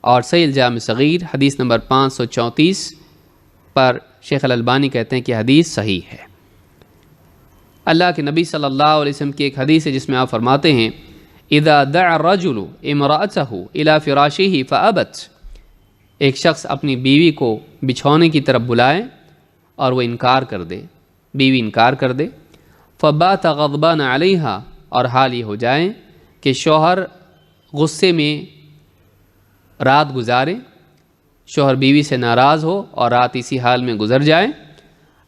اور صحیح الجامع صغیر، حدیث نمبر 534 پر شیخ الالبانی کہتے ہیں کہ حدیث صحیح ہے۔ اللہ کے نبی صلی اللہ علیہ وسلم کی ایک حدیث ہے جس میں آپ فرماتے ہیں، اذا دعا الرجل امرأته الى فراشہ فابت، ایک شخص اپنی بیوی کو بچھونے کی طرف بلائے اور وہ انکار کر دے، بیوی انکار کر دے، فبات غضبان علیہا، اور حال یہ ہو جائے کہ شوہر غصے میں رات گزارے، شوہر بیوی سے ناراض ہو اور رات اسی حال میں گزر جائے،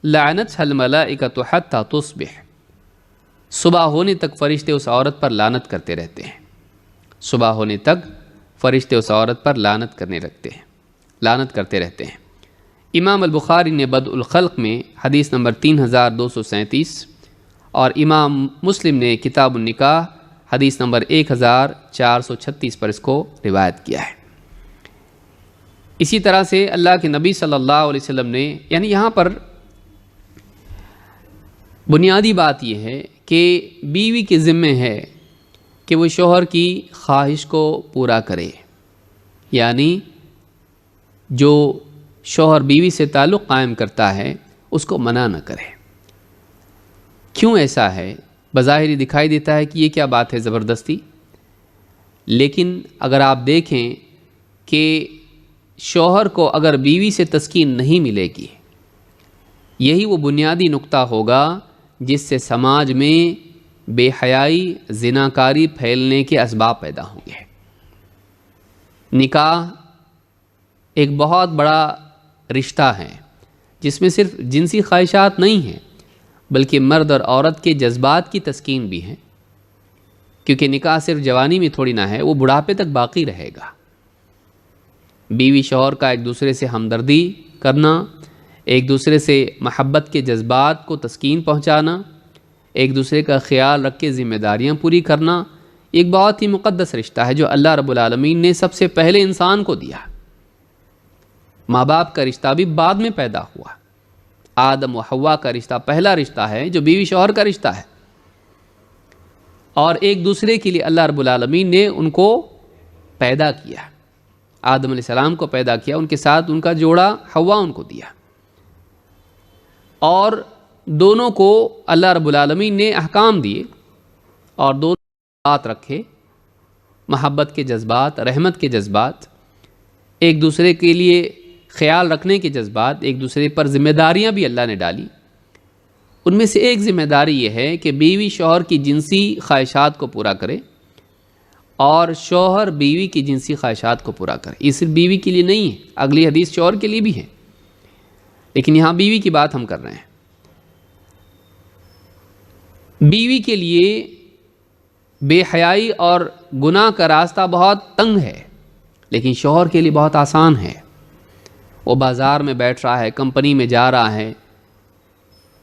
لعنتھا الملائکۃ حتی تصبح، صبح ہونے تک فرشتے اس عورت پر لعنت کرتے رہتے ہیں، صبح ہونے تک فرشتے اس عورت پر لعنت کرتے رہتے ہیں۔ امام البخاری نے بدء الخلق میں حدیث نمبر 3237 اور امام مسلم نے کتاب النکاح حدیث نمبر 1436 پر اس کو روایت کیا ہے۔ اسی طرح سے اللہ کے نبی صلی اللہ علیہ وسلم نے، یعنی یہاں پر بنیادی بات یہ ہے کہ بیوی کے ذمے ہے کہ وہ شوہر کی خواہش کو پورا کرے، یعنی جو شوہر بیوی سے تعلق قائم کرتا ہے اس کو منع نہ کرے۔ کیوں ایسا ہے؟ بظاہر دکھائی دیتا ہے کہ یہ کیا بات ہے زبردستی، لیکن اگر آپ دیکھیں کہ شوہر کو اگر بیوی سے تسکین نہیں ملے گی، یہی وہ بنیادی نقطہ ہوگا جس سے سماج میں بے حیائی، زناکاری پھیلنے کے اسباب پیدا ہوں گے۔ نکاح ایک بہت بڑا رشتہ ہے جس میں صرف جنسی خواہشات نہیں ہیں بلکہ مرد اور عورت کے جذبات کی تسکین بھی ہے، کیونکہ نکاح صرف جوانی میں تھوڑی نہ ہے، وہ بڑھاپے تک باقی رہے گا۔ بیوی شوہر کا ایک دوسرے سے ہمدردی کرنا، ایک دوسرے سے محبت کے جذبات کو تسکین پہنچانا، ایک دوسرے کا خیال رکھ کے ذمہ داریاں پوری کرنا، ایک بہت ہی مقدس رشتہ ہے جو اللہ رب العالمین نے سب سے پہلے انسان کو دیا۔ ماں باپ کا رشتہ بھی بعد میں پیدا ہوا، آدم و حوا کا رشتہ پہلا رشتہ ہے جو بیوی شوہر کا رشتہ ہے، اور ایک دوسرے کے لیے اللہ رب العالمین نے ان کو پیدا کیا۔ آدم علیہ السلام کو پیدا کیا، ان کے ساتھ ان کا جوڑا حوا ان کو دیا، اور دونوں کو اللہ رب العالمین نے احکام دیے اور دونوں بات رکھے، محبت کے جذبات، رحمت کے جذبات، ایک دوسرے کے لیے خیال رکھنے کے جذبات، ایک دوسرے پر ذمہ داریاں بھی اللہ نے ڈالی۔ ان میں سے ایک ذمہ داری یہ ہے کہ بیوی شوہر کی جنسی خواہشات کو پورا کرے اور شوہر بیوی کی جنسی خواہشات کو پورا کرے۔ یہ صرف بیوی کے لیے نہیں ہے، اگلی حدیث شوہر کے لیے بھی ہے، لیکن یہاں بیوی کی بات ہم کر رہے ہیں۔ بیوی کے لیے بے حیائی اور گناہ کا راستہ بہت تنگ ہے، لیکن شوہر کے لیے بہت آسان ہے۔ وہ بازار میں بیٹھ رہا ہے، کمپنی میں جا رہا ہے،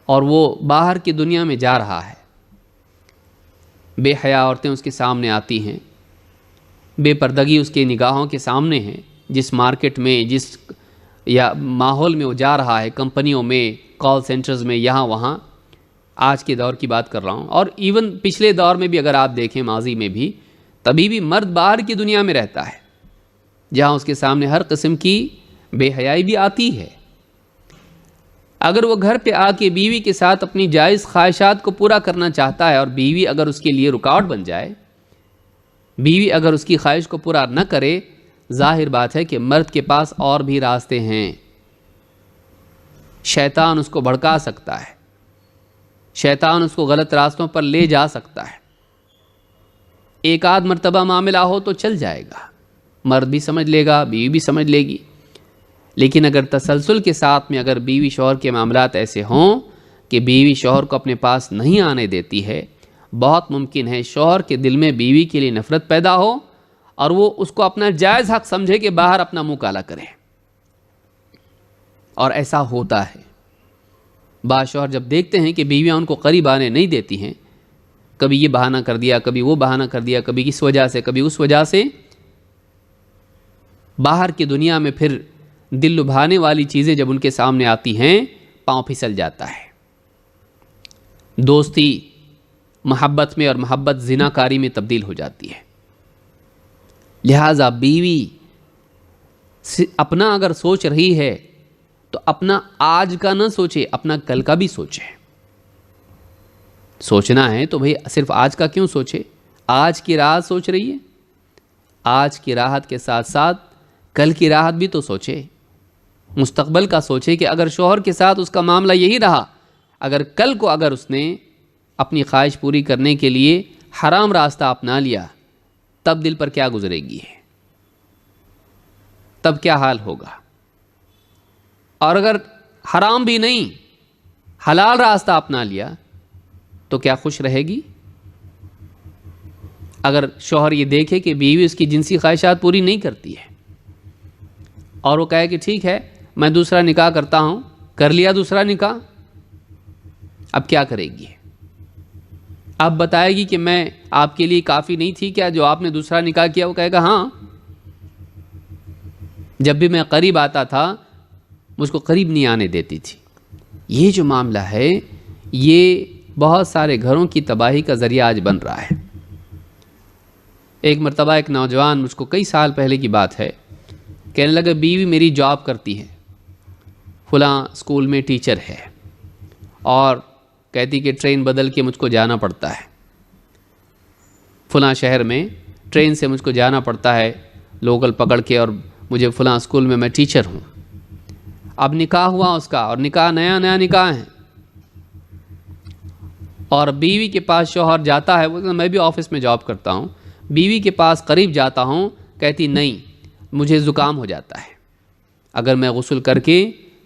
اور وہ باہر کی دنیا میں جا رہا ہے، بے حیا عورتیں اس کے سامنے آتی ہیں، بے پردگی اس کے نگاہوں کے سامنے ہے۔ جس مارکیٹ میں، جس یا ماحول میں وہ جا رہا ہے، کمپنیوں میں، کال سینٹرز میں، یہاں وہاں، آج کے دور کی بات کر رہا ہوں، اور ایون پچھلے دور میں بھی اگر آپ دیکھیں، ماضی میں بھی، تبھی بھی مرد باہر کی دنیا میں رہتا ہے جہاں اس کے سامنے ہر قسم کی بے حیائی بھی آتی ہے۔ اگر وہ گھر پہ آ کے بیوی کے ساتھ اپنی جائز خواہشات کو پورا کرنا چاہتا ہے اور بیوی اگر اس کے لیے رکاوٹ بن جائے، بیوی اگر اس کی خواہش کو پورا نہ کرے، ظاہر بات ہے کہ مرد کے پاس اور بھی راستے ہیں۔ شیطان اس کو بھڑکا سکتا ہے، شیطان اس کو غلط راستوں پر لے جا سکتا ہے۔ ایک آدھ مرتبہ معاملہ ہو تو چل جائے گا، مرد بھی سمجھ لے گا، بیوی بھی سمجھ لے گی، لیکن اگر تسلسل کے ساتھ میں اگر بیوی شوہر کے معاملات ایسے ہوں کہ بیوی شوہر کو اپنے پاس نہیں آنے دیتی ہے، بہت ممکن ہے شوہر کے دل میں بیوی کے لیے نفرت پیدا ہو اور وہ اس کو اپنا جائز حق سمجھے کہ باہر اپنا منہ کالا کرے، اور ایسا ہوتا ہے۔ بعض شوہر جب دیکھتے ہیں کہ بیویاں ان کو قریب آنے نہیں دیتی ہیں، کبھی یہ بہانہ کر دیا، کبھی وہ بہانہ کر دیا، کبھی اس وجہ سے، کبھی اس وجہ سے، باہر کی دنیا میں پھر دل لبھانے والی چیزیں جب ان کے سامنے آتی ہیں، پاؤں پھسل جاتا ہے۔ دوستی محبت میں اور محبت زناکاری میں تبدیل ہو جاتی ہے۔ لہٰذا بیوی اپنا اگر سوچ رہی ہے تو اپنا آج کا نہ سوچے، اپنا کل کا بھی سوچے۔ سوچنا ہے تو بھئی صرف آج کا کیوں سوچے؟ آج کی راحت سوچ رہی ہے، آج کی راحت کے ساتھ ساتھ کل کی راحت بھی تو سوچے، مستقبل کا سوچے کہ اگر شوہر کے ساتھ اس کا معاملہ یہی رہا، اگر کل کو اگر اس نے اپنی خواہش پوری کرنے کے لیے حرام راستہ اپنا لیا، تب دل پر کیا گزرے گی، تب کیا حال ہوگا؟ اور اگر حرام بھی نہیں، حلال راستہ اپنا لیا تو کیا خوش رہے گی؟ اگر شوہر یہ دیکھے کہ بیوی اس کی جنسی خواہشات پوری نہیں کرتی ہے اور وہ کہے کہ ٹھیک ہے میں دوسرا نکاح کرتا ہوں، کر لیا دوسرا نکاح، اب کیا کرے گی؟ اب بتائے گی کہ میں آپ کے لیے کافی نہیں تھی کیا جو آپ نے دوسرا نکاح کیا؟ وہ کہے گا ہاں، جب بھی میں قریب آتا تھا مجھ کو قریب نہیں آنے دیتی تھی۔ یہ جو معاملہ ہے یہ بہت سارے گھروں کی تباہی کا ذریعہ آج بن رہا ہے۔ ایک مرتبہ ایک نوجوان، مجھ کو کئی سال پہلے کی بات ہے، کہنے لگا بیوی میری جاب کرتی ہے، فلاں اسکول میں ٹیچر ہے، اور کہتی کہ ٹرین بدل کے مجھ کو جانا پڑتا ہے، فلاں شہر میں ٹرین سے مجھ کو جانا پڑتا ہے لوکل پکڑ کے، اور مجھے فلاں اسکول میں ٹیچر ہوں۔ اب نکاح ہوا اس کا، اور نکاح نیا نکاح ہے، اور بیوی کے پاس شوہر جاتا ہے، وہ میں بھی آفس میں جاب کرتا ہوں، بیوی کے پاس قریب جاتا ہوں، کہتی نہیں مجھے زکام ہو جاتا ہے، اگر میں غسل کر کے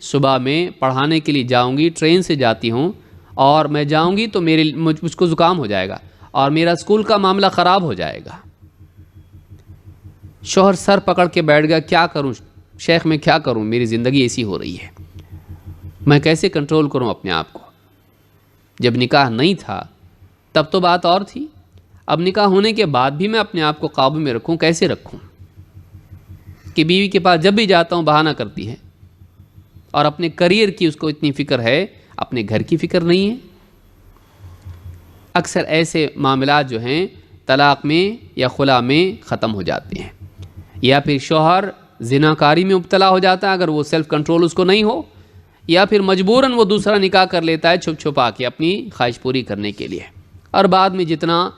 صبح میں پڑھانے کے لیے جاؤں گی، ٹرین سے جاتی ہوں، اور میں جاؤں گی تو مجھ کو زکام ہو جائے گا اور میرا اسکول کا معاملہ خراب ہو جائے گا۔ شوہر سر پکڑ کے بیٹھ گیا، کیا کروں شیخ، میں کیا کروں، میری زندگی ایسی ہو رہی ہے، میں کیسے کنٹرول کروں اپنے آپ کو؟ جب نکاح نہیں تھا تب تو بات اور تھی، اب نکاح ہونے کے بعد بھی میں اپنے آپ کو قابو میں رکھوں، کیسے رکھوں کہ بیوی کے پاس جب بھی جاتا ہوں بہانہ کرتی ہے، اور اپنے کریئر کی اس کو اتنی فکر ہے، اپنے گھر کی فکر نہیں ہے۔ اکثر ایسے معاملات جو ہیں طلاق میں یا خلا میں ختم ہو جاتے ہیں، یا پھر شوہر زناکاری میں مبتلا ہو جاتا ہے اگر وہ سیلف کنٹرول اس کو نہیں ہو، یا پھر مجبوراً وہ دوسرا نکاح کر لیتا ہے چھپ چھپا کے اپنی خواہش پوری کرنے کے لیے، اور بعد میں جتنا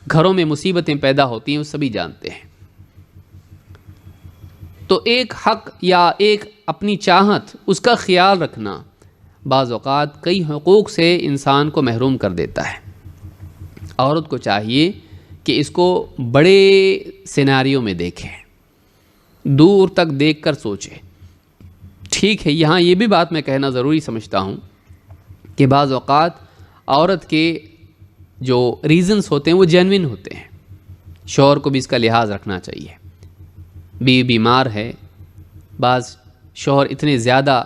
گھروں میں مصیبتیں پیدا ہوتی ہیں وہ سبھی جانتے ہیں۔ تو ایک حق یا ایک اپنی چاہت، اس کا خیال رکھنا بعض اوقات کئی حقوق سے انسان کو محروم کر دیتا ہے۔ عورت کو چاہیے کہ اس کو بڑے سیناریوں میں دیکھے، دور تک دیکھ کر سوچے۔ ٹھیک ہے، یہاں یہ بھی بات میں کہنا ضروری سمجھتا ہوں کہ بعض اوقات عورت کے جو ریزنز ہوتے ہیں وہ جینوین ہوتے ہیں، شوہر کو بھی اس کا لحاظ رکھنا چاہیے۔ بیوی بیمار ہے، بعض شوہر اتنے زیادہ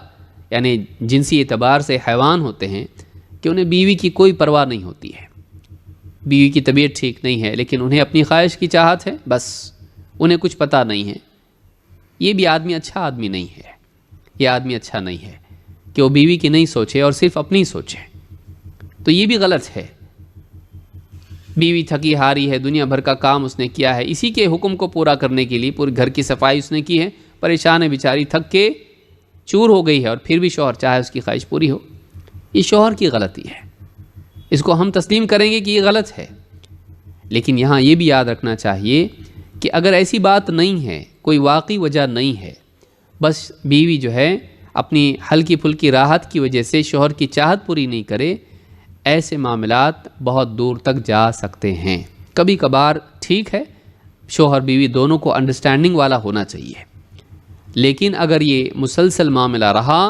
یعنی جنسی اعتبار سے حیوان ہوتے ہیں کہ انہیں بیوی کی کوئی پرواہ نہیں ہوتی ہے، بیوی کی طبیعت ٹھیک نہیں ہے لیکن انہیں اپنی خواہش کی چاہت ہے، بس انہیں کچھ پتہ نہیں ہے۔ یہ بھی آدمی اچھا آدمی نہیں ہے، یہ آدمی اچھا نہیں ہے کہ وہ بیوی کی نہیں سوچے اور صرف اپنی سوچے، تو یہ بھی غلط ہے۔ بیوی تھکی ہاری ہے، دنیا بھر کا کام اس نے کیا ہے، اسی کے حکم کو پورا کرنے کے لیے پورے گھر کی صفائی اس نے کی ہے، پریشان ہے بیچاری، تھک کے چور ہو گئی ہے، اور پھر بھی شوہر چاہے اس کی خواہش پوری ہو۔ یہ شوہر کی غلطی ہے، اس کو ہم تسلیم کریں گے کہ یہ غلط ہے، لیکن یہاں یہ بھی یاد رکھنا چاہیے کہ اگر ایسی بات نہیں ہے، کوئی واقعی وجہ نہیں ہے، بس بیوی جو ہے اپنی ہلکی پھلکی راحت کی وجہ سے شوہر کی چاہت پوری نہیں کرے، ایسے معاملات بہت دور تک جا سکتے ہیں۔ کبھی کبھار ٹھیک ہے، شوہر بیوی دونوں کو انڈرسٹینڈنگ والا ہونا چاہیے، لیکن اگر یہ مسلسل معاملہ رہا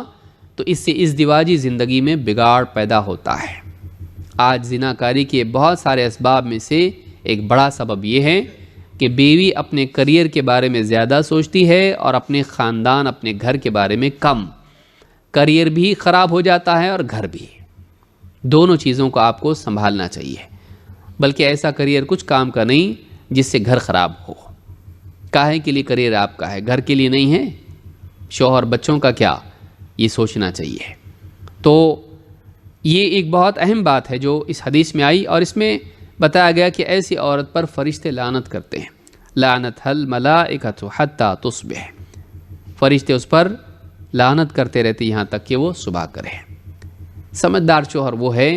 تو اس سے ازدواجی زندگی میں بگاڑ پیدا ہوتا ہے۔ آج زناکاری کے بہت سارے اسباب میں سے ایک بڑا سبب یہ ہے کہ بیوی اپنے کریئر کے بارے میں زیادہ سوچتی ہے اور اپنے خاندان، اپنے گھر کے بارے میں کم۔ کریئر بھی خراب ہو جاتا ہے اور گھر بھی، دونوں چیزوں کو آپ کو سنبھالنا چاہیے، بلکہ ایسا کریئر کچھ کام کا نہیں جس سے گھر خراب ہو۔ کاہے کے لیے کریئر آپ کا ہے، گھر کے لیے نہیں ہے، شوہر بچوں کا کیا، یہ سوچنا چاہیے۔ تو یہ ایک بہت اہم بات ہے جو اس حدیث میں آئی، اور اس میں بتایا گیا کہ ایسی عورت پر فرشتے لعنت کرتے ہیں، لعنت الملائکۃ حتی تصبح، فرشتے اس پر لعنت کرتے رہتے یہاں تک کہ وہ صبح کرے۔ سمجھدار شوہر وہ ہے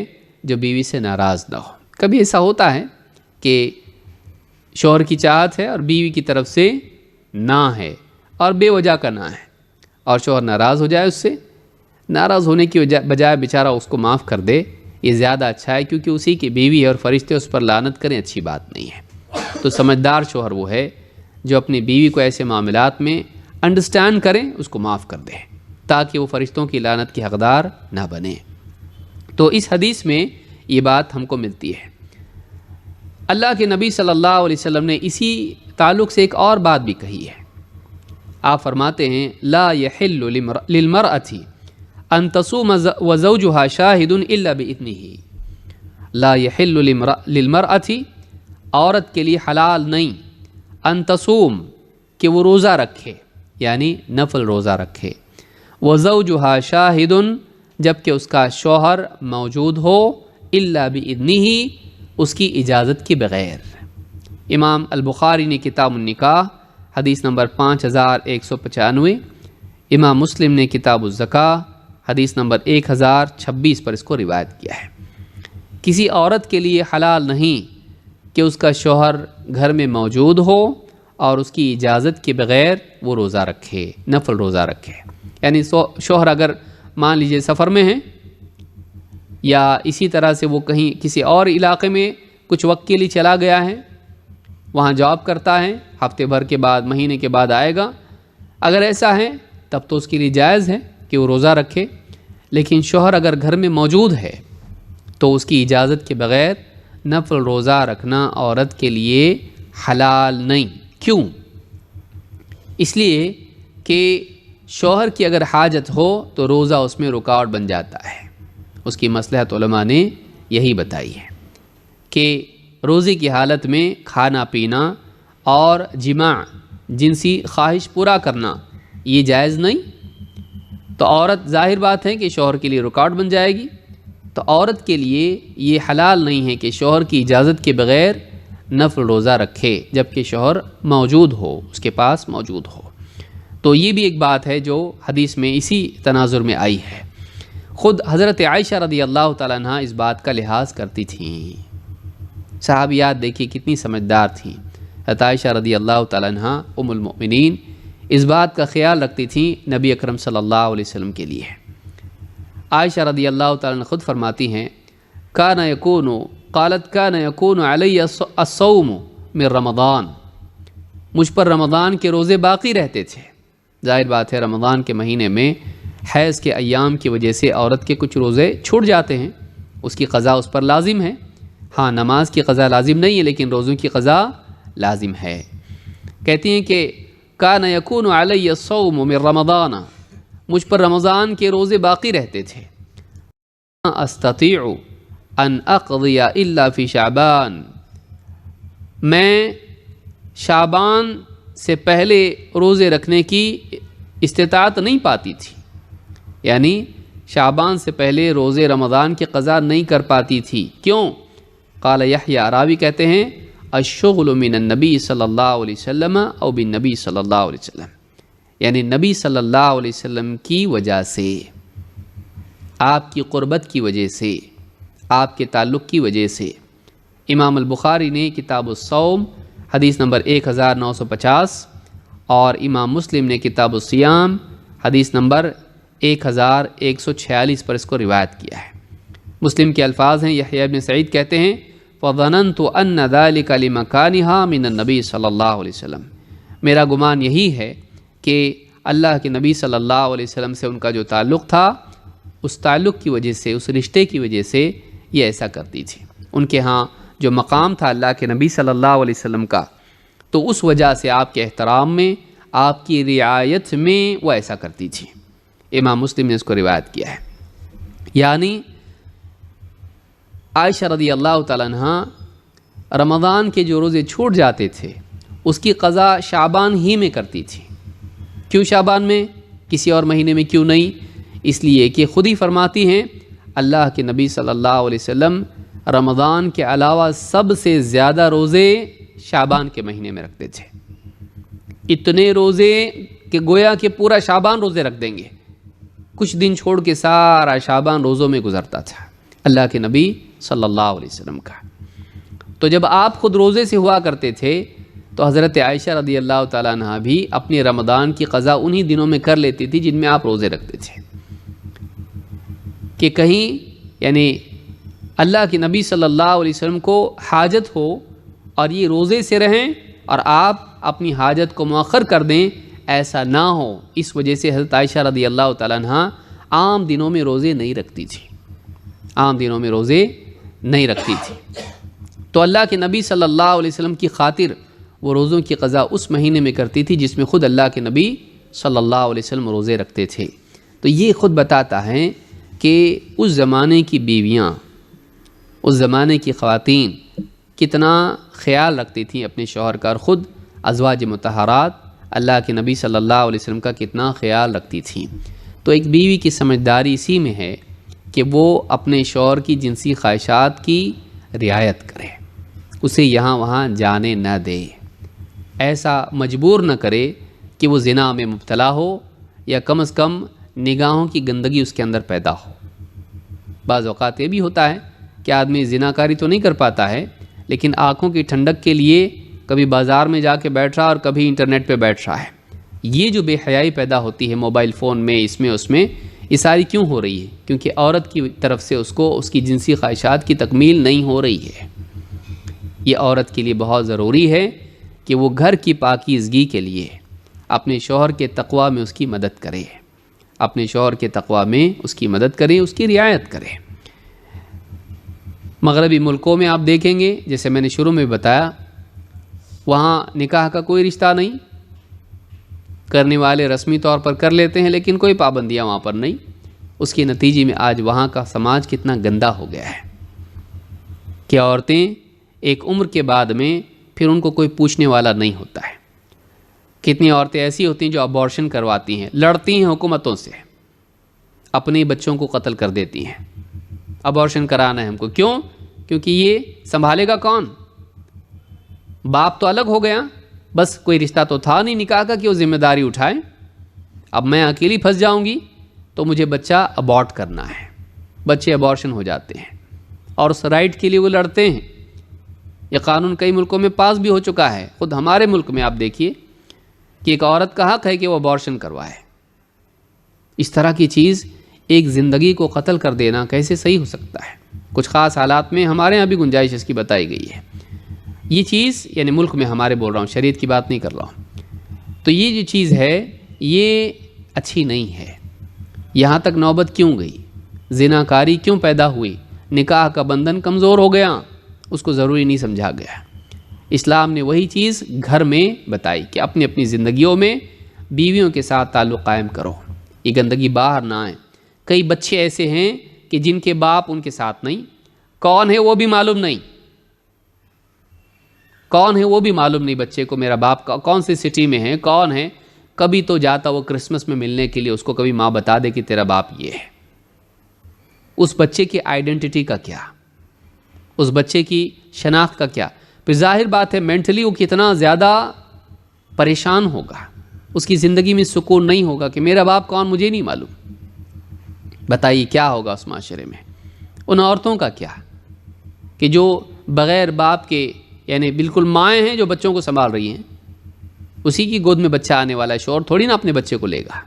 جو بیوی سے ناراض نہ ہو۔ کبھی ایسا ہوتا ہے کہ شوہر کی چاہت ہے اور بیوی کی طرف سے نہ ہے، اور بے وجہ کا نہ ہے، اور شوہر ناراض ہو جائے، اس سے ناراض ہونے کی بجائے بیچارہ اس کو معاف کر دے، یہ زیادہ اچھا ہے، کیونکہ اسی کی بیوی ہے اور فرشتے اس پر لعنت کریں اچھی بات نہیں ہے۔ تو سمجھدار شوہر وہ ہے جو اپنی بیوی کو ایسے معاملات میں انڈرسٹینڈ کریں، اس کو معاف کر دے، تاکہ وہ فرشتوں کی لعنت کی حقدار نہ بنے۔ تو اس حدیث میں یہ بات ہم کو ملتی ہے۔ اللہ کے نبی صلی اللہ علیہ وسلم نے اسی تعلق سے ایک اور بات بھی کہی ہے۔ آپ فرماتے ہیں لا يحل للمرأة ان تصوم وزوجها شاہد الا باذنہ، لا یحل للمرأۃ، عورت کے لیے حلال نہیں، ان تصوم، کہ وہ روزہ رکھے، یعنی نفل روزہ رکھے، وزوجہا شاہد، جب کہ اس کا شوہر موجود ہو، الا باذنہ، اس کی اجازت کے بغیر۔ امام البخاری نے کتاب النکاح حدیث نمبر 5195، امام مسلم نے کتاب الزکاہ حدیث نمبر 1026 پر اس کو روایت کیا ہے۔ کسی عورت کے لیے حلال نہیں کہ اس کا شوہر گھر میں موجود ہو اور اس کی اجازت کے بغیر وہ روزہ رکھے، نفل روزہ رکھے۔ یعنی شوہر اگر مان لیجئے سفر میں ہیں یا اسی طرح سے وہ کہیں کسی اور علاقے میں کچھ وقت کے لیے چلا گیا ہے، وہاں جاب کرتا ہے، ہفتے بھر کے بعد، مہینے کے بعد آئے گا، اگر ایسا ہے تب تو اس کے لیے جائز ہے کہ وہ روزہ رکھے۔ لیکن شوہر اگر گھر میں موجود ہے تو اس کی اجازت کے بغیر نفل روزہ رکھنا عورت کے لیے حلال نہیں۔ کیوں؟ اس لیے کہ شوہر کی اگر حاجت ہو تو روزہ اس میں رکاوٹ بن جاتا ہے۔ اس کی مصلحت علماء نے یہی بتائی ہے کہ روزے کی حالت میں کھانا پینا اور جماع، جنسی خواہش پورا کرنا، یہ جائز نہیں، تو عورت ظاہر بات ہے کہ شوہر کے لیے رکاوٹ بن جائے گی۔ تو عورت کے لیے یہ حلال نہیں ہے کہ شوہر کی اجازت کے بغیر نفل روزہ رکھے جبکہ شوہر موجود ہو، اس کے پاس موجود ہو۔ تو یہ بھی ایک بات ہے جو حدیث میں اسی تناظر میں آئی ہے۔ خود حضرت عائشہ رضی اللہ تعالیٰ عنہ اس بات کا لحاظ کرتی تھیں۔ صحابیات دیکھیے کتنی سمجھدار تھیں۔ حضرت عائشہ رضی اللہ تعالیٰ عنہ ام المؤمنین اس بات کا خیال رکھتی تھیں نبی اکرم صلی اللہ علیہ وسلم کے لیے۔ عائشہ رضی اللہ تعالیٰ عنہ خود فرماتی ہیں قالت کان یکون علی الصوم من رمضان، مجھ پر رمضان کے روزے باقی رہتے تھے۔ ظاہر بات ہے رمضان کے مہینے میں حیض کے ایام کی وجہ سے عورت کے کچھ روزے چھوٹ جاتے ہیں، اس کی قضا اس پر لازم ہے۔ ہاں نماز کی قضا لازم نہیں ہے لیکن روزوں کی قضا لازم ہے۔ کہتی ہیں کہ کان یکون علی الصوم من رمضان، مجھ پر رمضان کے روزے باقی رہتے تھے۔ استطیع ان اقضی الا فی شعبان، میں شعبان سے پہلے روزے رکھنے کی استطاعت نہیں پاتی تھی، یعنی شعبان سے پہلے روزے رمضان کی قضا نہیں کر پاتی تھی۔ کیوں؟ قال یحییٰ، راوی کہتے ہیں الشغل من النبی صلی اللہ علیہ وسلم او بالنبی صلی اللہ علیہ وسلم، یعنی نبی صلی اللہ علیہ وسلم کی وجہ سے، آپ کی قربت کی وجہ سے، آپ کے تعلق کی وجہ سے۔ امام البخاری نے کتاب الصوم حدیث نمبر 1950 اور امام مسلم نے کتاب الصیام حدیث نمبر 1146 پر اس کو روایت کیا ہے۔ مسلم کے الفاظ ہیں، یحییٰ بن سعید کہتے ہیں فظننت ان ذلك لمكانها من النبی صلی اللہ علیہ وسلم، میرا گمان یہی ہے کہ اللہ کے نبی صلی اللہ علیہ وسلم سے ان کا جو تعلق تھا، اس تعلق کی وجہ سے، اس رشتے کی وجہ سے یہ ایسا کرتی تھی۔ ان کے ہاں جو مقام تھا اللہ کے نبی صلی اللہ علیہ وسلم کا، تو اس وجہ سے آپ کے احترام میں، آپ کی رعایت میں وہ ایسا کرتی تھی۔ امام مسلم نے اس کو روایت کیا ہے۔ یعنی عائشہ رضی اللہ تعالیٰ عنہ رمضان کے جو روزے چھوٹ جاتے تھے اس کی قضا شعبان ہی میں کرتی تھی۔ کیوں شعبان میں؟ کسی اور مہینے میں کیوں نہیں؟ اس لیے کہ خود ہی فرماتی ہیں اللہ کے نبی صلی اللہ علیہ وسلم رمضان کے علاوہ سب سے زیادہ روزے شعبان کے مہینے میں رکھتے تھے۔ اتنے روزے کہ گویا کہ پورا شعبان روزے رکھ دیں گے، کچھ دن چھوڑ کے سارا شعبان روزوں میں گزرتا تھا اللہ کے نبی صلی اللہ علیہ وسلم کا۔ تو جب آپ خود روزے سے ہوا کرتے تھے تو حضرت عائشہ رضی اللہ تعالیٰ عنہ بھی اپنے رمضان کی قضا انہی دنوں میں کر لیتی تھی جن میں آپ روزے رکھتے تھے، کہ کہیں یعنی اللہ کے نبی صلی اللہ علیہ وسلم کو حاجت ہو اور یہ روزے سے رہیں اور آپ اپنی حاجت کو مؤخر کر دیں، ایسا نہ ہو۔ اس وجہ سے حضرت عائشہ رضی اللہ تعالیٰ عنہ عام دنوں میں روزے نہیں رکھتی تھی، عام دنوں میں روزے نہیں رکھتی تھی۔ تو اللہ کے نبی صلی اللہ علیہ وسلم کی خاطر وہ روزوں کی قضا اس مہینے میں کرتی تھی جس میں خود اللہ کے نبی صلی اللہ علیہ وسلم روزے رکھتے تھے۔ تو یہ خود بتاتا ہے کہ اس زمانے کی بیویاں اس زمانے کی خواتین کتنا خیال رکھتی تھیں اپنے شوہر کا، اور خود ازواج مطہرات اللہ کے نبی صلی اللہ علیہ وسلم کا کتنا خیال رکھتی تھیں۔ تو ایک بیوی کی سمجھداری اسی میں ہے کہ وہ اپنے شوہر کی جنسی خواہشات کی رعایت کرے، اسے یہاں وہاں جانے نہ دے، ایسا مجبور نہ کرے کہ وہ زنا میں مبتلا ہو، یا کم از کم نگاہوں کی گندگی اس کے اندر پیدا ہو۔ بعض اوقات یہ بھی ہوتا ہے کہ آدمی زناکاری تو نہیں کر پاتا ہے، لیکن آنکھوں کی ٹھنڈک کے لیے کبھی بازار میں جا کے بیٹھ رہا اور کبھی انٹرنیٹ پہ بیٹھ رہا ہے۔ یہ جو بے حیائی پیدا ہوتی ہے موبائل فون میں، اس میں اس میں، یہ ساری کیوں ہو رہی ہے؟ کیونکہ عورت کی طرف سے اس کو اس کی جنسی خواہشات کی تکمیل نہیں ہو رہی ہے۔ یہ عورت کے لیے بہت ضروری ہے کہ وہ گھر کی پاکیزگی کے لیے اپنے شوہر کے تقویٰ میں اس کی مدد کرے، اپنے شوہر کے تقویٰ میں اس کی مدد کرے، اس کی رعایت کرے۔ مغربی ملکوں میں آپ دیکھیں گے، جیسے میں نے شروع میں بتایا، وہاں نکاح کا کوئی رشتہ نہیں، کرنے والے رسمی طور پر کر لیتے ہیں لیکن کوئی پابندیاں وہاں پر نہیں۔ اس کے نتیجے میں آج وہاں کا سماج کتنا گندا ہو گیا ہے کہ عورتیں ایک عمر کے بعد میں پھر ان کو کوئی پوچھنے والا نہیں ہوتا ہے۔ کتنی عورتیں ایسی ہوتی ہیں جو ابارشن کرواتی ہیں، لڑتی ہیں حکومتوں سے، اپنے بچوں کو قتل کر دیتی ہیں، ابارشن کرانا ہے ہم کو۔ کیوں؟ کیونکہ یہ سنبھالے گا کون؟ باپ تو الگ ہو گیا، بس کوئی رشتہ تو تھا نہیں نکاح کا کہ وہ ذمہ داری اٹھائے۔ اب میں اکیلی پھنس جاؤں گی تو مجھے بچہ ابارٹ کرنا ہے، بچے ابارشن ہو جاتے ہیں، اور اس رائٹ کے لیے وہ لڑتے ہیں۔ یہ قانون کئی ملکوں میں پاس بھی ہو چکا ہے، خود ہمارے ملک میں آپ دیکھیے کہ ایک عورت کا حق ہے کہ وہ ابارشن کروائے۔ اس طرح کی چیز، ایک زندگی کو قتل کر دینا کیسے صحیح ہو سکتا ہے؟ کچھ خاص حالات میں ہمارے یہاں بھی گنجائش اس کی بتائی گئی ہے۔ یہ چیز یعنی ملک میں ہمارے بول رہا ہوں، شریعت کی بات نہیں کر رہا ہوں۔ تو یہ جو چیز ہے یہ اچھی نہیں ہے۔ یہاں تک نوبت کیوں گئی؟ زناکاری کیوں پیدا ہوئی؟ نکاح کا بندھن کمزور ہو گیا، اس کو ضروری نہیں سمجھا گیا۔ اسلام نے وہی چیز گھر میں بتائی کہ اپنی اپنی زندگیوں میں بیویوں کے ساتھ تعلق قائم کرو، یہ گندگی باہر نہ آئے۔ کئی بچے ایسے ہیں کہ جن کے باپ ان کے ساتھ نہیں، کون ہے وہ بھی معلوم نہیں، کون ہے وہ بھی معلوم نہیں بچے کو، میرا باپ کون سی سٹی میں ہے، کون ہے۔ کبھی تو جاتا وہ کرسمس میں ملنے کے لیے، اس کو کبھی ماں بتا دے کہ تیرا باپ یہ ہے۔ اس بچے کی آئیڈینٹی کا کیا؟ اس بچے کی شناخت کا کیا؟ پھر ظاہر بات ہے مینٹلی وہ کتنا زیادہ پریشان ہوگا، اس کی زندگی میں سکون نہیں ہوگا کہ میرا باپ کون مجھے نہیں معلوم۔ بتائیے کیا ہوگا اس معاشرے میں؟ ان عورتوں کا کیا کہ جو بغیر باپ کے یعنی بالکل مائیں ہیں جو بچوں کو سنبھال رہی ہیں، اسی کی گود میں بچہ آنے والا ہے، شوہر تھوڑی نا اپنے بچے کو لے گا،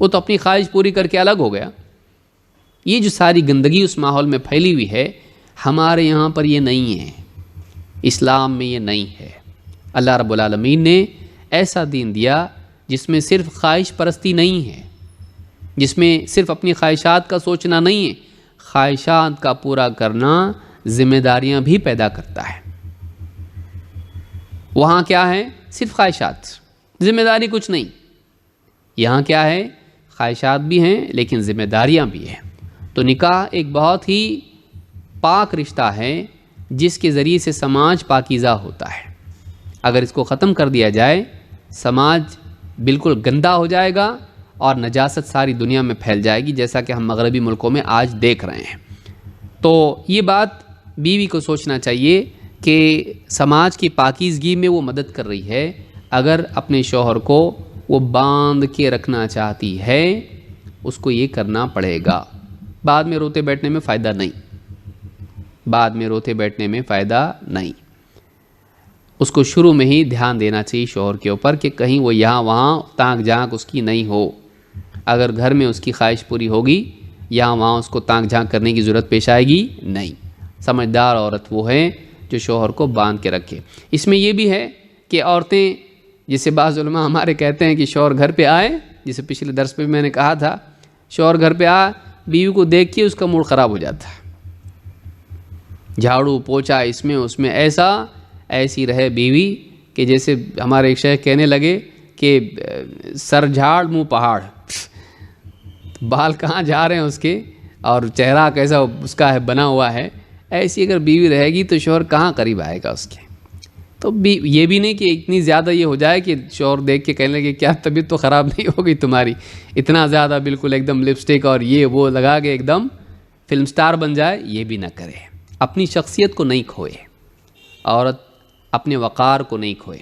وہ تو اپنی خواہش پوری کر کے الگ ہو گیا۔ یہ جو ساری گندگی اس ماحول میں پھیلی ہوئی ہے، ہمارے یہاں پر یہ نہیں ہے، اسلام میں یہ نہیں ہے۔ اللہ رب العالمین نے ایسا دین دیا جس میں صرف خواہش پرستی نہیں ہے، جس میں صرف اپنی خواہشات کا سوچنا نہیں ہے، خواہشات کا پورا کرنا ذمہ داریاں بھی پیدا کرتا ہے۔ وہاں کیا ہے؟ صرف خواہشات، ذمہ داری کچھ نہیں۔ یہاں کیا ہے؟ خواہشات بھی ہیں لیکن ذمہ داریاں بھی ہیں۔ تو نکاح ایک بہت ہی پاک رشتہ ہے جس کے ذریعے سے سماج پاکیزہ ہوتا ہے۔ اگر اس کو ختم کر دیا جائے، سماج بالکل گندا ہو جائے گا اور نجاست ساری دنیا میں پھیل جائے گی، جیسا کہ ہم مغربی ملکوں میں آج دیکھ رہے ہیں۔ تو یہ بات بیوی کو سوچنا چاہیے کہ سماج کی پاکیزگی میں وہ مدد کر رہی ہے۔ اگر اپنے شوہر کو وہ باندھ کے رکھنا چاہتی ہے، اس کو یہ کرنا پڑے گا۔ بعد میں روتے بیٹھنے میں فائدہ نہیں، بعد میں روتے بیٹھنے میں فائدہ نہیں۔ اس کو شروع میں ہی دھیان دینا چاہیے شوہر کے اوپر کہ کہیں وہ یہاں وہاں تانک جھانک اس کی نہیں ہو۔ اگر گھر میں اس کی خواہش پوری ہوگی، یہاں وہاں اس کو تانک جھانک کرنے کی ضرورت پیش آئے گی نہیں۔ سمجھدار عورت وہ ہے جو شوہر کو باندھ کے رکھے۔ اس میں یہ بھی ہے کہ عورتیں، جسے بعض علماء ہمارے کہتے ہیں کہ شوہر گھر پہ آئے، جسے پچھلے درس میں نے کہا تھا، شوہر گھر پہ آ، بیوی کو دیکھ کے اس کا موڈ خراب ہو جاتا ہے، جھاڑو پوچھا اس میں اس میں، ایسی رہے بیوی کہ جیسے ہمارے ایک شیخ کہنے لگے کہ سر جھاڑ منہ پہاڑ، بال کہاں جا رہے ہیں اس کے، اور چہرہ کیسا اس کا ہے بنا ہوا ہے، ایسی اگر بیوی رہے گی تو شوہر کہاں قریب آئے گا اس کے. تو یہ بھی نہیں کہ اتنی زیادہ یہ ہو جائے کہ شوہر دیکھ کے کہنے لگے کیا طبیعت تو خراب نہیں ہوگی تمہاری، اتنا زیادہ بالکل ایک دم لپسٹک اور یہ وہ لگا کے ایک دم فلم سٹار بن جائے. یہ بھی نہ کرے. اپنی شخصیت کو نہیں کھوئے. عورت اپنے وقار کو نہیں کھوئے.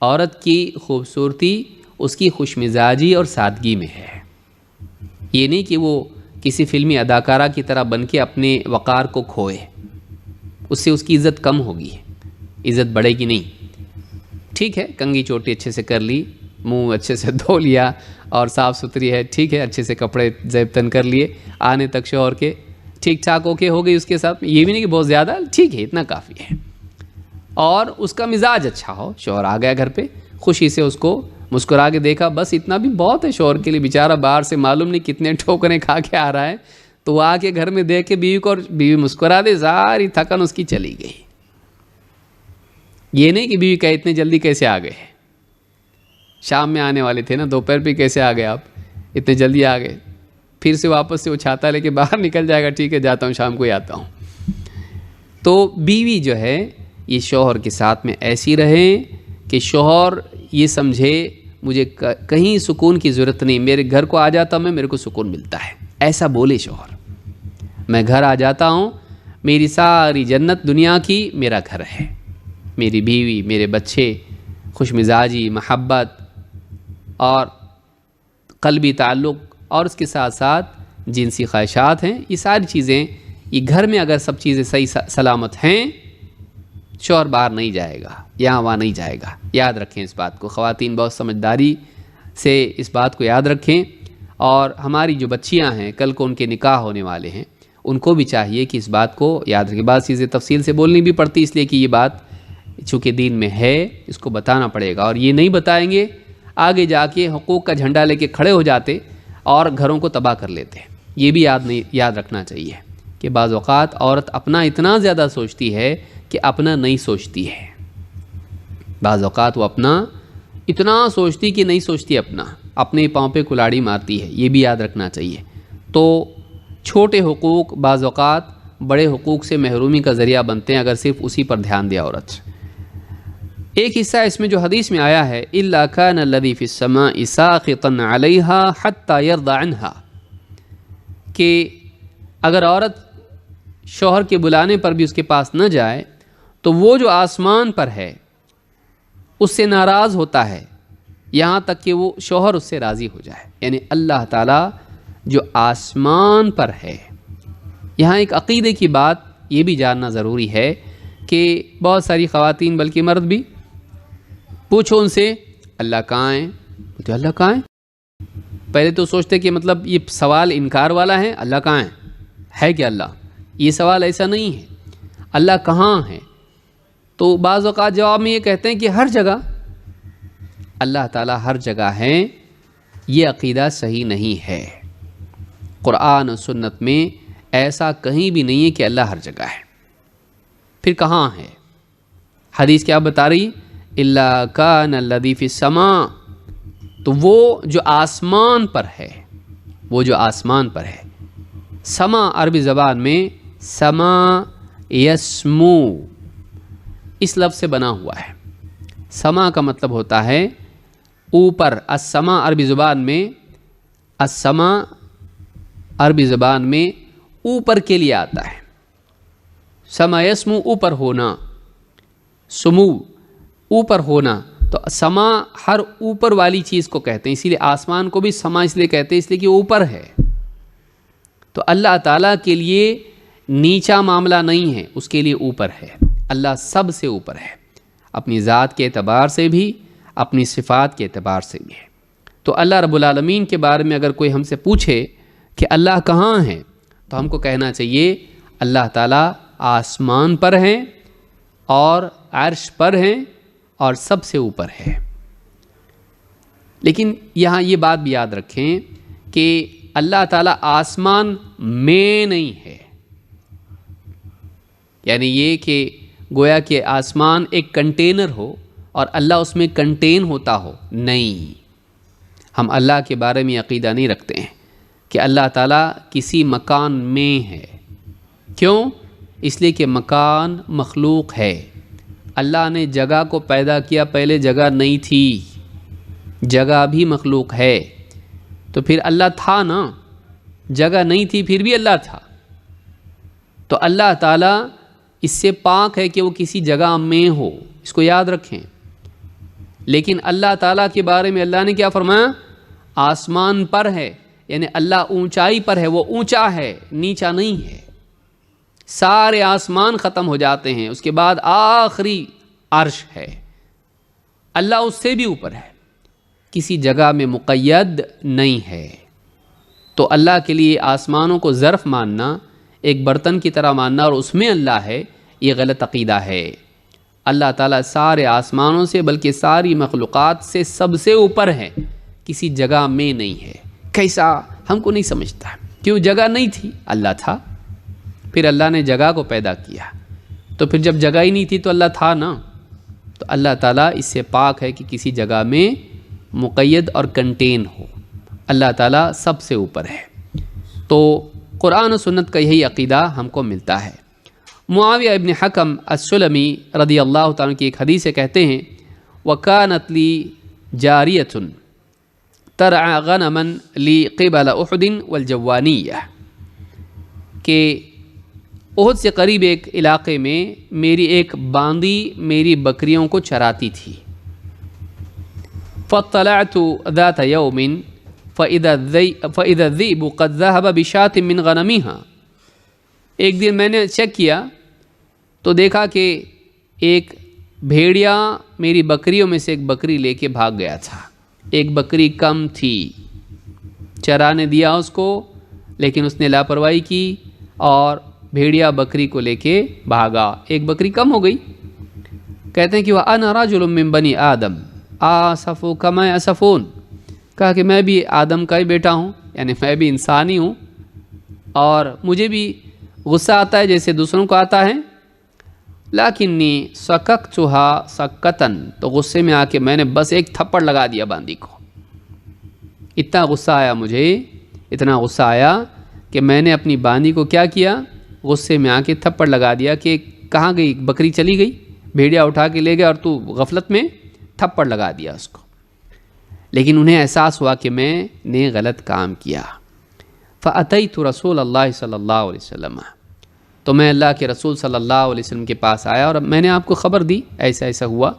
عورت کی خوبصورتی اس کی خوش مزاجی اور سادگی میں ہے. یہ نہیں کہ وہ کسی فلمی اداکارہ کی طرح بن کے اپنے وقار کو کھوئے. اس سے اس کی عزت کم ہوگی، عزت بڑھے گی نہیں. ٹھیک ہے کنگھی چوٹی اچھے سے کر لی، منہ اچھے سے دھو لیا اور صاف ستھری ہے، ٹھیک ہے اچھے سے کپڑے زیب تن کر لیے آنے تک شوہر کے، ٹھیک ٹھاک اوکے ہو گئی اس کے ساتھ. یہ بھی نہیں کہ بہت زیادہ، ٹھیک ہے اتنا کافی ہے. اور اس کا مزاج اچھا ہو، شوہر آ گیا گھر پہ خوشی سے اس کو مسکرا کے دیکھا، بس اتنا بھی بہت ہے شوہر کے لیے. بیچارہ باہر سے معلوم نہیں کتنے ٹھوکریں کھا کے آ رہا ہے، تو وہ آ کے گھر میں دیکھ کے بیوی کو، اور بیوی مسکرا دے، ساری تھکن اس کی چلی گئی. یہ نہیں کہ بیوی کہے اتنے جلدی کیسے آ گئے، شام میں آنے والے تھے نا، دوپہر پہ کیسے آ گئے آپ، اتنے جلدی آ گئے. پھر سے واپس سے وہ چھاتا لے کے باہر نکل جائے گا، ٹھیک ہے جاتا ہوں شام کو ہی آتا ہوں. تو بیوی جو ہے یہ شوہر کے ساتھ میں ایسی رہے کہ شوہر یہ سمجھے مجھے کہیں سکون کی ضرورت نہیں، میرے گھر کو آ جاتا ہوں میں، میرے کو سکون ملتا ہے. ایسا بولے شوہر، میں گھر آ جاتا ہوں، میری ساری جنت دنیا کی میرا گھر ہے. میری بیوی، میرے بچے، خوش مزاجی، محبت اور قلبی تعلق، اور اس کے ساتھ ساتھ جنسی خواہشات ہیں. یہ ساری چیزیں، یہ گھر میں اگر سب چیزیں صحیح سلامت ہیں، شوہر باہر نہیں جائے گا، یہاں وہاں نہیں جائے گا. یاد رکھیں اس بات کو. خواتین بہت سمجھداری سے اس بات کو یاد رکھیں. اور ہماری جو بچیاں ہیں کل کو ان کے نکاح ہونے والے ہیں، ان کو بھی چاہیے کہ اس بات کو یاد رکھیں. بعض چیزیں تفصیل سے بولنی بھی پڑتی اس لیے کہ یہ بات چونکہ دین میں ہے، اس کو بتانا پڑے گا. اور یہ نہیں بتائیں گے آگے جا کے حقوق کا جھنڈا لے کے کھڑے ہو جاتے اور گھروں کو تباہ کر لیتے. یہ بھی یاد رکھنا چاہیے کہ بعض اوقات عورت اپنا اتنا زیادہ سوچتی ہے کہ اپنا نہیں سوچتی ہے. بعض اوقات وہ اپنا اتنا سوچتی کہ نہیں سوچتی، اپنے پاؤں پہ کلاڑی مارتی ہے. یہ بھی یاد رکھنا چاہیے. تو چھوٹے حقوق بعض اوقات بڑے حقوق سے محرومی کا ذریعہ بنتے ہیں اگر صرف اسی پر دھیان دیا عورت. ایک حصہ اس میں جو حدیث میں آیا ہے إِلَّا كَانَ الَّذِي فِي السَّمَاءِ سَاخِطًا عَلَيْهَا حَتَّى يَرْضَ عَنْهَا، کہ اگر عورت شوہر کے بلانے پر بھی اس کے پاس نہ جائے تو وہ جو آسمان پر ہے اس سے ناراض ہوتا ہے یہاں تک کہ وہ شوہر اس سے راضی ہو جائے. یعنی اللہ تعالیٰ جو آسمان پر ہے. یہاں ایک عقیدے کی بات یہ بھی جاننا ضروری ہے کہ بہت ساری خواتین بلکہ مرد بھی پوچھو ان سے اللہ کہاں ہے، تو اللہ کہاں ہے. پہلے تو سوچتے کہ مطلب یہ سوال انکار والا ہے، اللہ کہاں ہے کہ اللہ. یہ سوال ایسا نہیں ہے، اللہ کہاں ہے. تو بعض اوقات جواب میں یہ کہتے ہیں کہ ہر جگہ. اللہ تعالیٰ ہر جگہ ہے، یہ عقیدہ صحیح نہیں ہے. قرآن و سنت میں ایسا کہیں بھی نہیں ہے کہ اللہ ہر جگہ ہے. پھر کہاں ہے؟ حدیث کیا بتا رہی؟ إِلَّا كَانَ الَّذِي فِي السَّمَاءِ، تو وہ جو آسمان پر ہے، وہ جو آسمان پر ہے. سما عربی زبان میں سما یسمو اس لفظ سے بنا ہوا ہے. سما کا مطلب ہوتا ہے اوپر. السما عربی زبان میں، السما عربی زبان میں اوپر کے لیے آتا ہے. سما یسمو اوپر ہونا، سمو اوپر ہونا. تو سما ہر اوپر والی چیز کو کہتے ہیں، اسی لیے آسمان کو بھی سما اس لیے کہتے ہیں اس لیے کہ اوپر ہے. تو اللہ تعالیٰ کے لیے نیچا معاملہ نہیں ہے، اس کے لیے اوپر ہے. اللہ سب سے اوپر ہے، اپنی ذات کے اعتبار سے بھی، اپنی صفات کے اعتبار سے بھی ہے. تو اللہ رب العالمین کے بارے میں اگر کوئی ہم سے پوچھے کہ اللہ کہاں ہے تو ہم کو کہنا چاہیے اللہ تعالیٰ آسمان پر ہیں اور عرش پر ہیں اور سب سے اوپر ہے. لیکن یہاں یہ بات بھی یاد رکھیں کہ اللہ تعالیٰ آسمان میں نہیں ہے. یعنی یہ کہ گویا کہ آسمان ایک کنٹینر ہو اور اللہ اس میں کنٹین ہوتا ہو، نہیں. ہم اللہ کے بارے میں عقیدہ نہیں رکھتے ہیں کہ اللہ تعالیٰ کسی مکان میں ہے. کیوں؟ اس لیے کہ مکان مخلوق ہے. اللہ نے جگہ کو پیدا کیا، پہلے جگہ نہیں تھی، جگہ بھی مخلوق ہے. تو پھر اللہ تھا نا، جگہ نہیں تھی پھر بھی اللہ تھا. تو اللہ تعالیٰ اس سے پاک ہے کہ وہ کسی جگہ میں ہو، اس کو یاد رکھیں. لیکن اللہ تعالیٰ کے بارے میں اللہ نے کیا فرمایا؟ آسمان پر ہے، یعنی اللہ اونچائی پر ہے، وہ اونچا ہے، نیچا نہیں ہے. سارے آسمان ختم ہو جاتے ہیں، اس کے بعد آخری عرش ہے. اللہ اس سے بھی اوپر ہے، کسی جگہ میں مقید نہیں ہے. تو اللہ کے لیے آسمانوں کو ظرف ماننا، ایک برتن کی طرح ماننا اور اس میں اللہ ہے، یہ غلط عقیدہ ہے. اللہ تعالیٰ سارے آسمانوں سے بلکہ ساری مخلوقات سے سب سے اوپر ہے، کسی جگہ میں نہیں ہے. کیسا؟ ہم کو نہیں سمجھتا. کیوں؟ جگہ نہیں تھی، اللہ تھا. پھر اللہ نے جگہ کو پیدا کیا، تو پھر جب جگہ ہی نہیں تھی تو اللہ تھا نا. تو اللہ تعالیٰ اس سے پاک ہے کہ کسی جگہ میں مقید اور کنٹین ہو. اللہ تعالیٰ سب سے اوپر ہے. تو قرآن و سنت کا یہی عقیدہ ہم کو ملتا ہے. معاویہ ابن حکم السلمی رضی اللہ تعالیٰ کی ایک حدیث سے کہتے ہیں وَكَانَتْ لِي جَارِيَةٌ تَرْعَى غَنَمًا لِي قِبَلَ أُحُدٍ وَالْجَوَّانِيَّةِ، کہ احد سے قریب ایک علاقے میں میری ایک باندی میری بکریوں کو چراتی تھی. فَاطَّلَعْتُ ذَاتَ يَوْمٍ فَإِذَا الذِّئْبُ قَدْ ذَهَبَ بِشَاةٍ مِّنْ غَنَمِهَا. ایک دن میں نے چیک کیا تو دیکھا کہ ایک بھیڑیا میری بکریوں میں سے ایک بکری لے کے بھاگ گیا تھا. ایک بکری کم تھی، چرانے دیا اس کو، لیکن اس نے لاپرواہی کی اور بھیڑیا بکری کو لے کے بھاگا. ایک بکری کم ہو گئی. کہتے ہیں کہ وَأَنَا رَجُلٌ مِّن بَنِي آدم آسَفُ كَمَا يَأْسَفُونَ، کہا کہ میں بھی آدم کا ہی بیٹا ہوں، یعنی میں بھی انسان ہی ہوں، اور مجھے بھی غصہ آتا ہے جیسے دوسروں کو آتا ہے. لیکنی سککتھا سکتن، تو غصے میں آ کے میں نے بس ایک تھپڑ لگا دیا باندی کو. اتنا غصہ آیا مجھے، اتنا غصہ آیا کہ میں نے اپنی باندی کو کیا کیا؟ غصے میں آ کے تھپڑ لگا دیا کہ کہاں گئی بکری؟ چلی گئی، بھیڑیا اٹھا کے لے گیا اور تو غفلت میں تھپڑ لگا دیا اس کو. لیکن انہیں احساس ہوا کہ میں نے غلط کام کیا. فَأَتَيْتُ رَسُولَ اللَّهِ صلی اللہ علیہ وسلم، تو میں اللہ کے رسول صلی اللہ علیہ وسلم کے پاس آیا اور میں نے آپ کو خبر دی ایسا ایسا ہوا.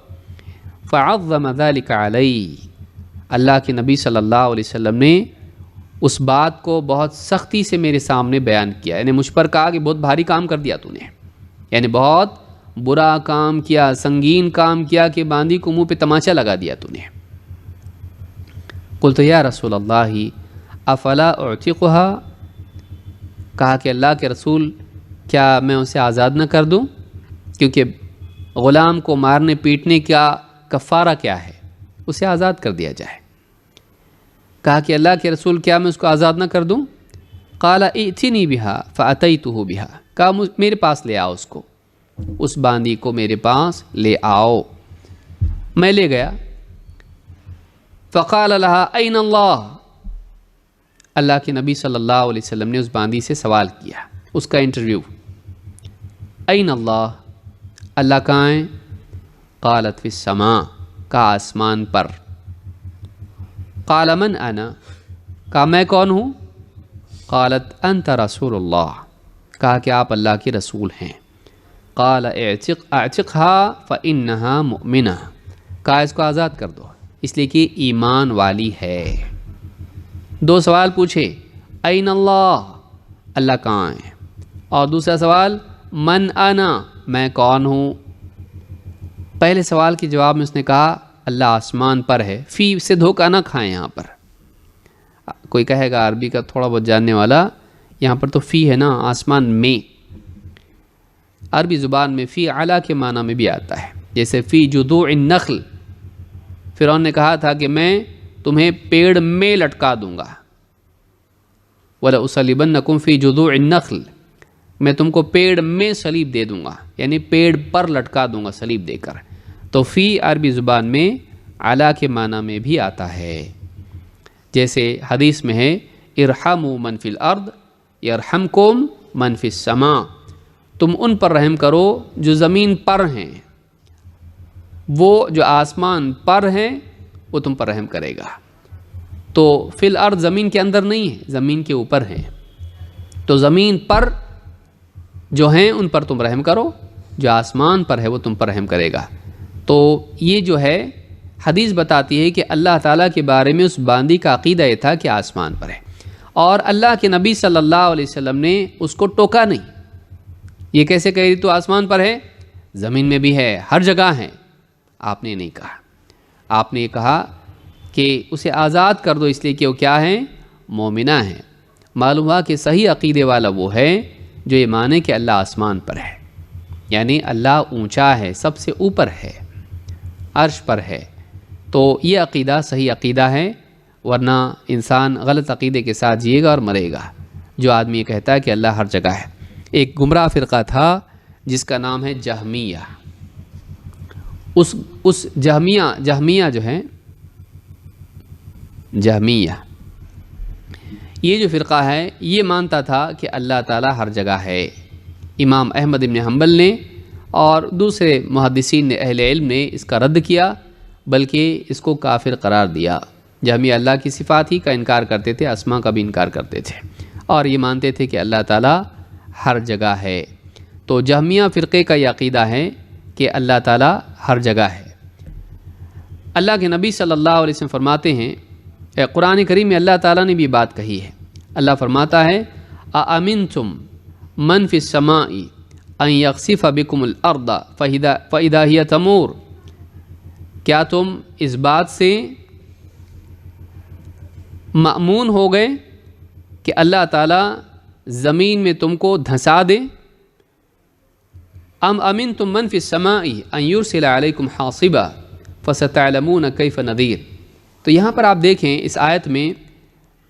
فَعَظَّمَ ذَلِكَ عَلَيْهِ، اللہ کے نبی صلی اللہ علیہ وسلم نے اس بات کو بہت سختی سے میرے سامنے بیان کیا. یعنی مجھ پر کہا کہ بہت بھاری کام کر دیا تو نے، یعنی بہت برا کام کیا، سنگین کام کیا کہ باندی کو منہ پہ تماچا لگا دیا تو نے. قلت یا رسول اللہ افلا اعتقها، کہا کہ اللہ کے رسول کیا میں اسے آزاد نہ کر دوں؟ کیونکہ غلام کو مارنے پیٹنے کا کفارہ کیا ہے؟ اسے آزاد کر دیا جائے. کہا کہ اللہ کے رسول کیا میں اس کو آزاد نہ کر دوں؟ قال ائتنی بہا فاتیتہ بہا، کہا میرے پاس لے آؤ اس کو، اس باندی کو میرے پاس لے آؤ. میں لے گیا. فقال لها این اللہ، اللہ کے نبی صلی اللہ علیہ وسلم نے اس باندی سے سوال کیا، اس کا انٹرویو. این اللہ، اللہ کہاں ہیں؟ قالت فی السماء، کہا آسمان پر. قال من انا، کہا میں کون ہوں؟ قالت انت رسول اللہ، کہا کہ آپ اللہ کے رسول ہیں. قال اعتقها فانها مؤمنہ، کہا اس کو آزاد کر دو اس لیے کہ ایمان والی ہے. دو سوال پوچھے، این اللہ، اللہ کہاں ہے، اور دوسرا سوال من انا، میں کون ہوں. پہلے سوال کے جواب میں اس نے کہا اللہ آسمان پر ہے. فی سے دھوکہ نہ کھائیں. یہاں پر کوئی کہے گا عربی کا تھوڑا بہت جاننے والا، یہاں پر تو فی ہے نا، آسمان میں. عربی زبان میں فی اعلیٰ کے معنی میں بھی آتا ہے، جیسے فی جذوع النخل، فرعون نے کہا تھا کہ میں تمہیں پیڑ میں لٹکا دوں گا. وَلَأُصَلِّبَنَّكُمْ فِي جُذُوعِ النَّخْلِ، میں تم کو پیڑ میں صلیب دے دوں گا، یعنی پیڑ پر لٹکا دوں گا صلیب دے کر. تو فی عربی زبان میں اعلیٰ کے معنی میں بھی آتا ہے. جیسے حدیث میں ہے ارحموا من فی الارض یرحمکم من فی السماء، تم ان پر رحم کرو جو زمین پر ہیں، وہ جو آسمان پر ہیں وہ تم پر رحم کرے گا۔ تو فی الارض زمین کے اندر نہیں ہے، زمین کے اوپر ہیں، تو زمین پر جو ہیں ان پر تم رحم کرو، جو آسمان پر ہے وہ تم پر رحم کرے گا۔ تو یہ جو ہے حدیث بتاتی ہے کہ اللہ تعالیٰ کے بارے میں اس باندی کا عقیدہ یہ تھا کہ آسمان پر ہے، اور اللہ کے نبی صلی اللہ علیہ وسلم نے اس کو ٹوکا نہیں۔ یہ کیسے کہہ رہی تو آسمان پر ہے، زمین میں بھی ہے، ہر جگہ ہے، آپ نے نہیں کہا۔ آپ نے یہ کہا کہ اسے آزاد کر دو، اس لیے کہ وہ کیا ہیں؟ مومنہ ہیں۔ معلوم ہوا کہ صحیح عقیدے والا وہ ہے جو یہ مانے کہ اللہ آسمان پر ہے، یعنی اللہ اونچا ہے، سب سے اوپر ہے، عرش پر ہے۔ تو یہ عقیدہ صحیح عقیدہ ہے، ورنہ انسان غلط عقیدے کے ساتھ جیے گا اور مرے گا جو آدمی یہ کہتا ہے کہ اللہ ہر جگہ ہے۔ ایک گمراہ فرقہ تھا جس کا نام ہے جہمیہ۔ اس جہمیہ جو ہے، جہمیہ یہ جو فرقہ ہے یہ مانتا تھا کہ اللہ تعالیٰ ہر جگہ ہے۔ امام احمد بن حنبل نے اور دوسرے محدثین نے، اہل علم نے اس کا رد کیا، بلکہ اس کو کافر قرار دیا۔ جہمیہ اللہ کی صفات ہی کا انکار کرتے تھے، اسماء کا بھی انکار کرتے تھے، اور یہ مانتے تھے کہ اللہ تعالیٰ ہر جگہ ہے۔ تو جہمیہ فرقے کا یہ عقیدہ ہے کہ اللہ تعالیٰ ہر جگہ ہے۔ اللہ کے نبی صلی اللہ علیہ وسلم فرماتے ہیں، قرآن کریم میں اللہ تعالیٰ نے بھی بات کہی ہے۔ اللہ فرماتا ہے اَأَمِنْتُمْ مَنْ فِي السَّمَاءِ أَنْ يَخْسِفَ بِكُمُ الْأَرْضَ فَإِذَا هِيَ تَمُورُ، کیا تم اس بات سے مأمون ہو گئے کہ اللہ تعالیٰ زمین میں تم کو دھنسا دے؟ ام امنتم من فی السماء ان یرسل علیکم حاصبا فستعلمون کیف نذیر۔ تو یہاں پر آپ دیکھیں اس آیت میں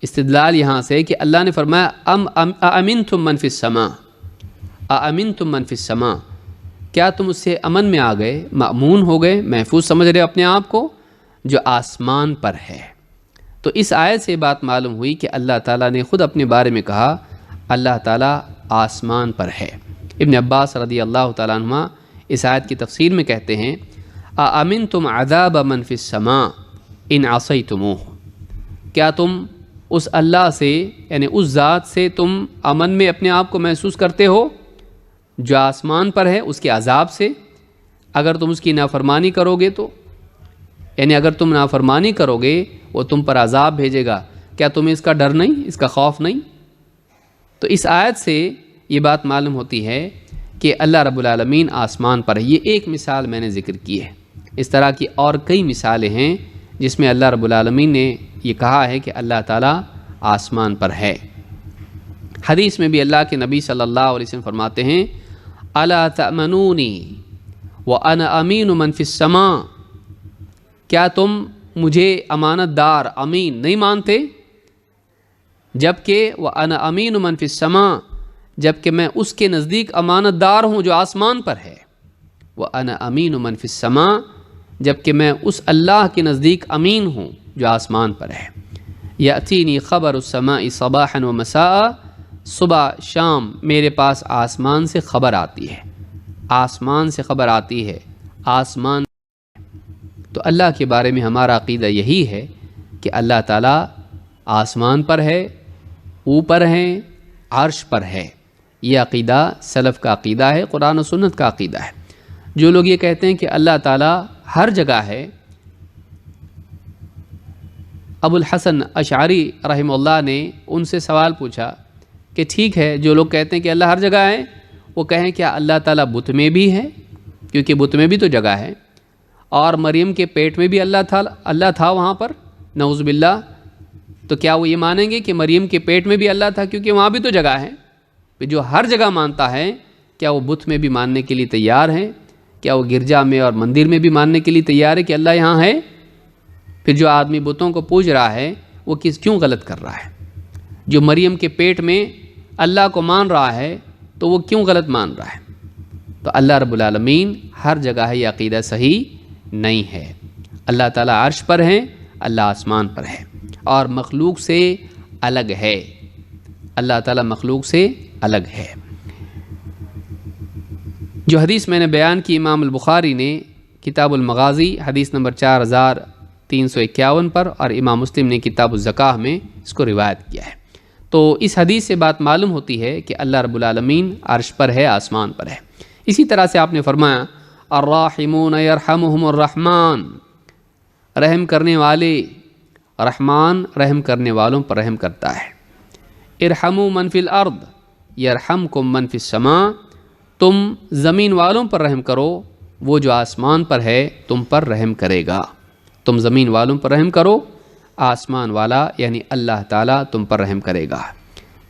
استدلال یہاں سے کہ اللہ نے فرمایا امنتم من فی السماء، امنتم من فی السماء، کیا تم اس سے امن میں آ گئے، مأمون ہو گئے، محفوظ سمجھ رہے اپنے آپ کو، جو آسمان پر ہے۔ تو اس آیت سے بات معلوم ہوئی کہ اللہ تعالیٰ نے خود اپنے بارے میں کہا اللہ تعالیٰ آسمان پر ہے۔ ابن عباس رضی اللہ تعالیٰ عنہ اس آیت کی تفسیر میں کہتے ہیں اَأَمِنْتُمْ عَذَابَ مَنْ فِي السَّمَاءِ إِنْ عَصَيْتُمُوهُ، کیا تم اس اللہ سے، یعنی اس ذات سے تم امن میں اپنے آپ کو محسوس کرتے ہو جو آسمان پر ہے، اس کے عذاب سے، اگر تم اس کی نافرمانی کرو گے تو، یعنی اگر تم نافرمانی کرو گے وہ تم پر عذاب بھیجے گا، کیا تمہیں اس کا ڈر نہیں، اس کا خوف نہیں؟ تو اس آیت سے یہ بات معلوم ہوتی ہے کہ اللہ رب العالمین آسمان پر ہے۔ یہ ایک مثال میں نے ذکر کی ہے، اس طرح کی اور کئی مثالیں ہیں جس میں اللہ رب العالمین نے یہ کہا ہے کہ اللہ تعالیٰ آسمان پر ہے۔ حدیث میں بھی اللہ کے نبی صلی اللہ علیہ وسلم فرماتے ہیں الا تأمنونی وأنا امین من فی السماء، کیا تم مجھے امانت دار، امین نہیں مانتے، جبکہ وأنا امین من فی السماء، جبکہ میں اس کے نزدیک امانت دار ہوں جو آسمان پر ہے، وأنا امین من فی السماء، جبکہ میں اس اللہ کے نزدیک امین ہوں جو آسمان پر ہے۔ یأتینی خبر السماء صباحا ومساء، صبح شام میرے پاس آسمان سے خبر آتی ہے، آسمان سے خبر آتی ہے، آسمان۔ تو اللہ کے بارے میں ہمارا عقیدہ یہی ہے کہ اللہ تعالیٰ آسمان پر ہے، اوپر ہے، عرش پر ہے۔ یہ عقیدہ سلف کا عقیدہ ہے، قرآن و سنت کا عقیدہ ہے۔ جو لوگ یہ کہتے ہیں کہ اللہ تعالیٰ ہر جگہ ہے، ابو الحسن اشعری رحمہ اللہ نے ان سے سوال پوچھا کہ ٹھیک ہے، جو لوگ کہتے ہیں کہ اللہ ہر جگہ ہے، وہ کہیں کیا اللہ تعالیٰ بت میں بھی ہے؟ کیونکہ بت میں بھی تو جگہ ہے، اور مریم کے پیٹ میں بھی اللہ تھا وہاں پر، نعوذ باللہ۔ تو کیا وہ یہ مانیں گے کہ مریم کے پیٹ میں بھی اللہ تھا کیونکہ وہاں بھی تو جگہ ہے؟ جو ہر جگہ مانتا ہے، کیا وہ بت میں بھی ماننے کے لیے تیار ہیں؟ کیا وہ گرجا میں اور مندر میں بھی ماننے کے لیے تیار ہے کہ اللہ یہاں ہے؟ پھر جو آدمی بتوں کو پوج رہا ہے وہ کیوں غلط کر رہا ہے؟ جو مریم کے پیٹ میں اللہ کو مان رہا ہے تو وہ کیوں غلط مان رہا ہے؟ تو اللہ رب العالمین ہر جگہ ہے، یہ عقیدہ صحیح نہیں ہے۔ اللہ تعالیٰ عرش پر ہے، اللہ آسمان پر ہے، اور مخلوق سے الگ ہے۔ اللہ تعالیٰ مخلوق سے الگ ہے۔ جو حدیث میں نے بیان کی امام البخاری نے کتاب المغازی حدیث نمبر 4351 پر، اور امام مسلم نے کتاب الزکاہ میں اس کو روایت کیا ہے۔ تو اس حدیث سے بات معلوم ہوتی ہے کہ اللہ رب العالمین عرش پر ہے، آسمان پر ہے۔ اسی طرح سے آپ نے فرمایا الراحمون یرحمہم الرحمن، رحم کرنے والے، رحمان رحم کرنے والوں پر رحم کرتا ہے۔ ارحموا من فی الارض یرحمکم من فی السماء، تم زمین والوں پر رحم کرو، وہ جو آسمان پر ہے تم پر رحم کرے گا۔ تم زمین والوں پر رحم کرو، آسمان والا یعنی اللہ تعالیٰ تم پر رحم کرے گا۔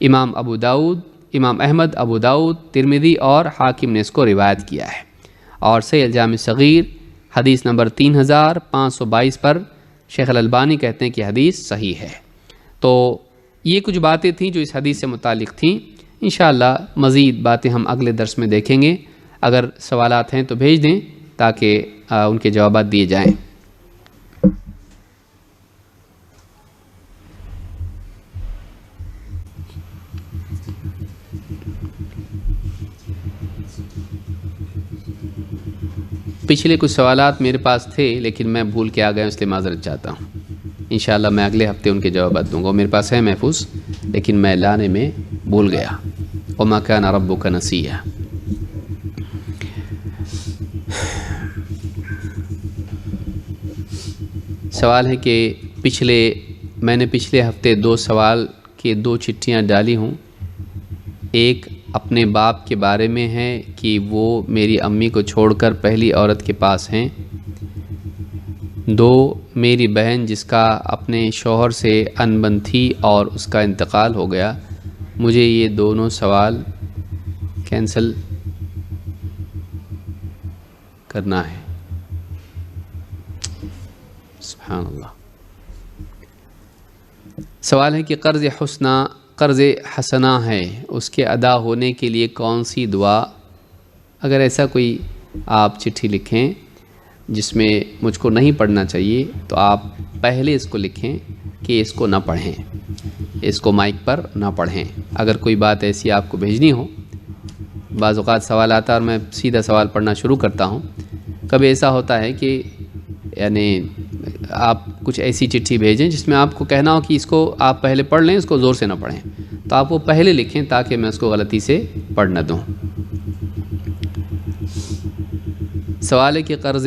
امام ابو داؤد، امام احمد، ابو داؤد، ترمذی اور حاکم نے اس کو روایت کیا ہے، اور صحیح الجامع صغیر حدیث نمبر 3522 پر شیخ الالبانی کہتے ہیں کہ حدیث صحیح ہے۔ تو یہ کچھ باتیں تھیں جو اس حدیث سے متعلق تھیں۔ انشاءاللہ مزید باتیں ہم اگلے درس میں دیکھیں گے۔ اگر سوالات ہیں تو بھیج دیں تاکہ ان کے جوابات دیے جائیں۔ پچھلے کچھ سوالات میرے پاس تھے لیکن میں بھول کے آ گیا، اس لیے معذرت چاہتا ہوں۔ انشاءاللہ میں اگلے ہفتے ان کے جوابات دوں گا۔ میرے پاس ہے محفوظ، لیکن میں لانے میں بھول گیا۔ وما کان ربک نسیا۔ سوال ہے کہ میں نے پچھلے ہفتے 2 سوال کی 2 چٹھیاں ڈالی ہوں۔ ایک اپنے باپ کے بارے میں ہے کہ وہ میری امی کو چھوڑ کر پہلی عورت کے پاس ہیں۔ 2 میری بہن جس کا اپنے شوہر سے انبن تھی اور اس کا انتقال ہو گیا۔ مجھے یہ دونوں سوال کینسل کرنا ہے۔ سبحان اللہ۔ سوال ہے کہ قرض حسنہ ہے، اس کے ادا ہونے کے لیے کون سی دعا؟ اگر ایسا کوئی آپ چٹھی لکھیں جس میں مجھ کو نہیں پڑھنا چاہیے تو آپ پہلے اس کو لکھیں کہ اس کو نہ پڑھیں، اس کو مائک پر نہ پڑھیں۔ اگر کوئی بات ایسی آپ کو بھیجنی ہو، بعض اوقات سوال آتا ہے اور میں سیدھا سوال پڑھنا شروع کرتا ہوں۔ کبھی ایسا ہوتا ہے کہ یعنی آپ کچھ ایسی چٹھی بھیجیں جس میں آپ کو کہنا ہو کہ اس کو آپ پہلے پڑھ لیں، اس کو زور سے نہ پڑھیں، تو آپ وہ پہلے لکھیں تاکہ میں اس کو غلطی سے پڑھ نہ دوں۔ سوال ہے کہ قرض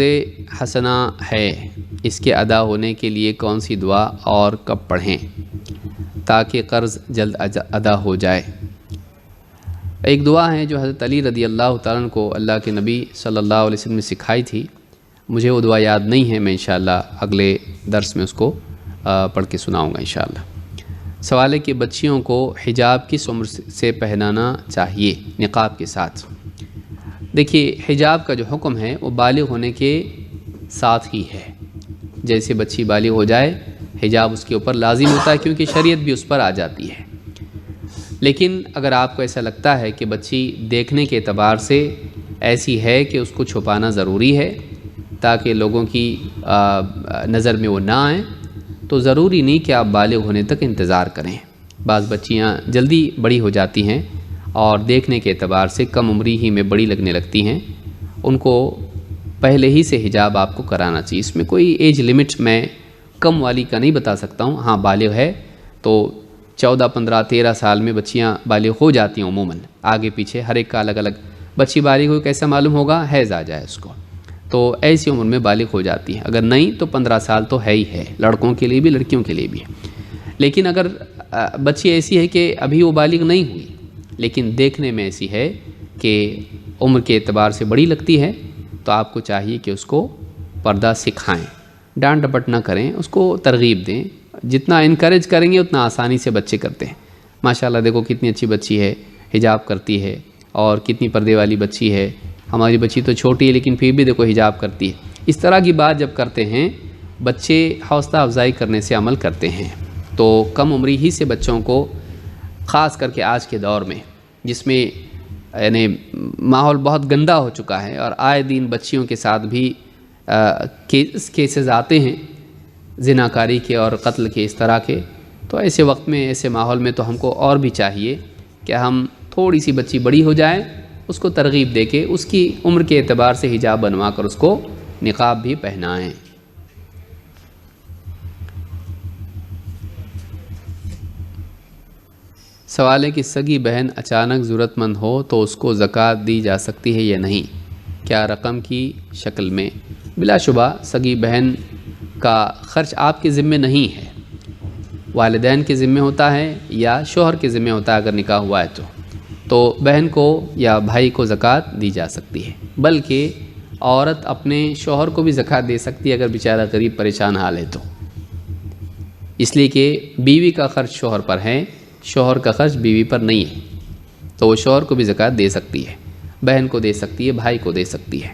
حسنہ ہے، اس کے ادا ہونے کے لیے کون سی دعا اور کب پڑھیں تاکہ قرض جلد ادا ہو جائے؟ ایک دعا ہے جو حضرت علی رضی اللہ تعالیٰ عنہ کو اللہ کے نبی صلی اللہ علیہ وسلم نے سکھائی تھی۔ مجھے وہ دعا یاد نہیں ہے، میں انشاءاللہ اگلے درس میں اس کو پڑھ کے سناؤں گا انشاءاللہ۔ سوال ہے کہ بچیوں کو حجاب کس عمر سے پہنانا چاہیے نقاب کے ساتھ؟ دیکھیے، حجاب کا جو حکم ہے وہ بالغ ہونے کے ساتھ ہی ہے۔ جیسے بچی بالغ ہو جائے حجاب اس کے اوپر لازم ہوتا ہے، کیونکہ شریعت بھی اس پر آ جاتی ہے۔ لیکن اگر آپ کو ایسا لگتا ہے کہ بچی دیکھنے کے اعتبار سے ایسی ہے کہ اس کو چھپانا ضروری ہے تاکہ لوگوں کی نظر میں وہ نہ آئیں، تو ضروری نہیں کہ آپ بالغ ہونے تک انتظار کریں۔ بعض بچیاں جلدی بڑی ہو جاتی ہیں اور دیکھنے کے اعتبار سے کم عمری ہی میں بڑی لگنے لگتی ہیں، ان کو پہلے ہی سے حجاب آپ کو کرانا چاہیے۔ اس میں کوئی ایج لمٹ میں کم والی کا نہیں بتا سکتا ہوں۔ ہاں، بالغ ہے تو 14، 15، 13 سال میں بچیاں بالغ ہو جاتی ہیں عموماً، آگے پیچھے ہر ایک کا الگ الگ۔ بچی بالغ ہوئی کیسا معلوم ہوگا؟ حیض آ جائے اس کو، تو ایسی عمر میں بالغ ہو جاتی ہیں۔ اگر نہیں تو 15 سال تو ہے ہی ہے، لڑکوں کے لیے بھی لڑکیوں کے لیے بھی۔ لیکن اگر بچی ایسی ہے کہ ابھی وہ بالغ نہیں ہوئی لیکن دیکھنے میں ایسی ہے کہ عمر کے اعتبار سے بڑی لگتی ہے، تو آپ کو چاہیے کہ اس کو پردہ سکھائیں، ڈانٹ ڈپٹ نہ کریں، اس کو ترغیب دیں۔ جتنا انکریج کریں گے اتنا آسانی سے بچے کرتے ہیں۔ ماشاءاللہ دیکھو کتنی اچھی بچی ہے، حجاب کرتی ہے، اور کتنی پردے والی بچی ہے۔ ہماری بچی تو چھوٹی ہے لیکن پھر بھی دیکھو حجاب کرتی ہے۔ اس طرح کی بات جب کرتے ہیں بچے حوصلہ افزائی کرنے سے عمل کرتے ہیں۔ تو کم عمری ہی سے بچوں کو، خاص کر کے آج کے دور میں جس میں یعنی ماحول بہت گندا ہو چکا ہے اور آئے دن بچیوں کے ساتھ بھی کیسز آتے ہیں زناکاری کے اور قتل کے، اس طرح کے، تو ایسے وقت میں، ایسے ماحول میں تو ہم کو اور بھی چاہیے کہ ہم تھوڑی سی بچی بڑی ہو جائے اس کو ترغیب دے کے اس کی عمر کے اعتبار سے حجاب بنوا کر اس کو نقاب بھی پہنائیں۔ سوال ہے کہ سگی بہن اچانک ضرورت مند ہو تو اس کو زکوٰۃ دی جا سکتی ہے یا نہیں، کیا رقم کی شکل میں؟ بلا شبہ سگی بہن کا خرچ آپ کے ذمے نہیں ہے، والدین کے ذمے ہوتا ہے یا شوہر کے ذمے ہوتا ہے۔ اگر نکاح ہوا ہے تو بہن کو یا بھائی کو زکوٰۃ دی جا سکتی ہے، بلکہ عورت اپنے شوہر کو بھی زکوٰۃ دے سکتی ہے اگر بیچارہ غریب پریشان حال ہے تو، اس لیے کہ بیوی کا خرچ شوہر پر ہے، شوہر کا خرچ بیوی پر نہیں ہے، تو وہ شوہر کو بھی زکوٰۃ دے سکتی ہے، بہن کو دے سکتی ہے، بھائی کو دے سکتی ہے۔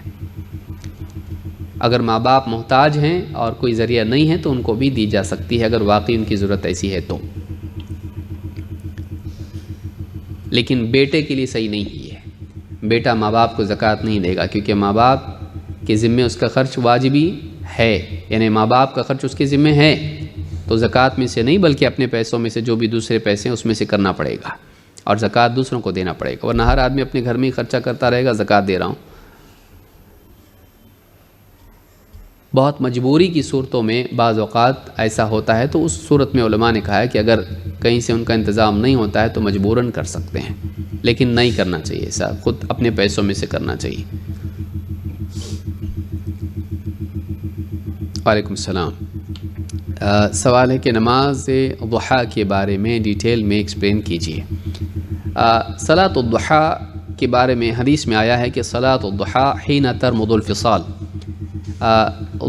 اگر ماں باپ محتاج ہیں اور کوئی ذریعہ نہیں ہے تو ان کو بھی دی جا سکتی ہے اگر واقعی ان کی ضرورت ایسی ہے تو، لیکن بیٹے کے لیے صحیح نہیں ہے، بیٹا ماں باپ کو زکوٰۃ نہیں دے گا، کیونکہ ماں باپ کے ذمے اس کا خرچ واجبی ہے، یعنی ماں باپ کا خرچ اس کے ذمے ہے، تو زکوٰۃ میں سے نہیں بلکہ اپنے پیسوں میں سے جو بھی دوسرے پیسے ہیں اس میں سے کرنا پڑے گا، اور زکوٰۃ دوسروں کو دینا پڑے گا، ورنہ ہر آدمی اپنے گھر میں ہی خرچہ کرتا رہے گا زکوٰۃ دے رہا ہوں۔ بہت مجبوری کی صورتوں میں بعض اوقات ایسا ہوتا ہے تو اس صورت میں علماء نے کہا ہے کہ اگر کہیں سے ان کا انتظام نہیں ہوتا ہے تو مجبوراً کر سکتے ہیں، لیکن نہیں کرنا چاہیے ایسا، خود اپنے پیسوں میں سے کرنا چاہیے۔ وعلیکم السلام۔ سوال ہے کہ نماز ضحیٰ کے بارے میں ڈیٹیل میں ایکسپلین کیجیے۔ صلاۃ الضحیٰ کے بارے میں حدیث میں آیا ہے کہ صلاۃ الضحیٰ حین ترمد الفصال،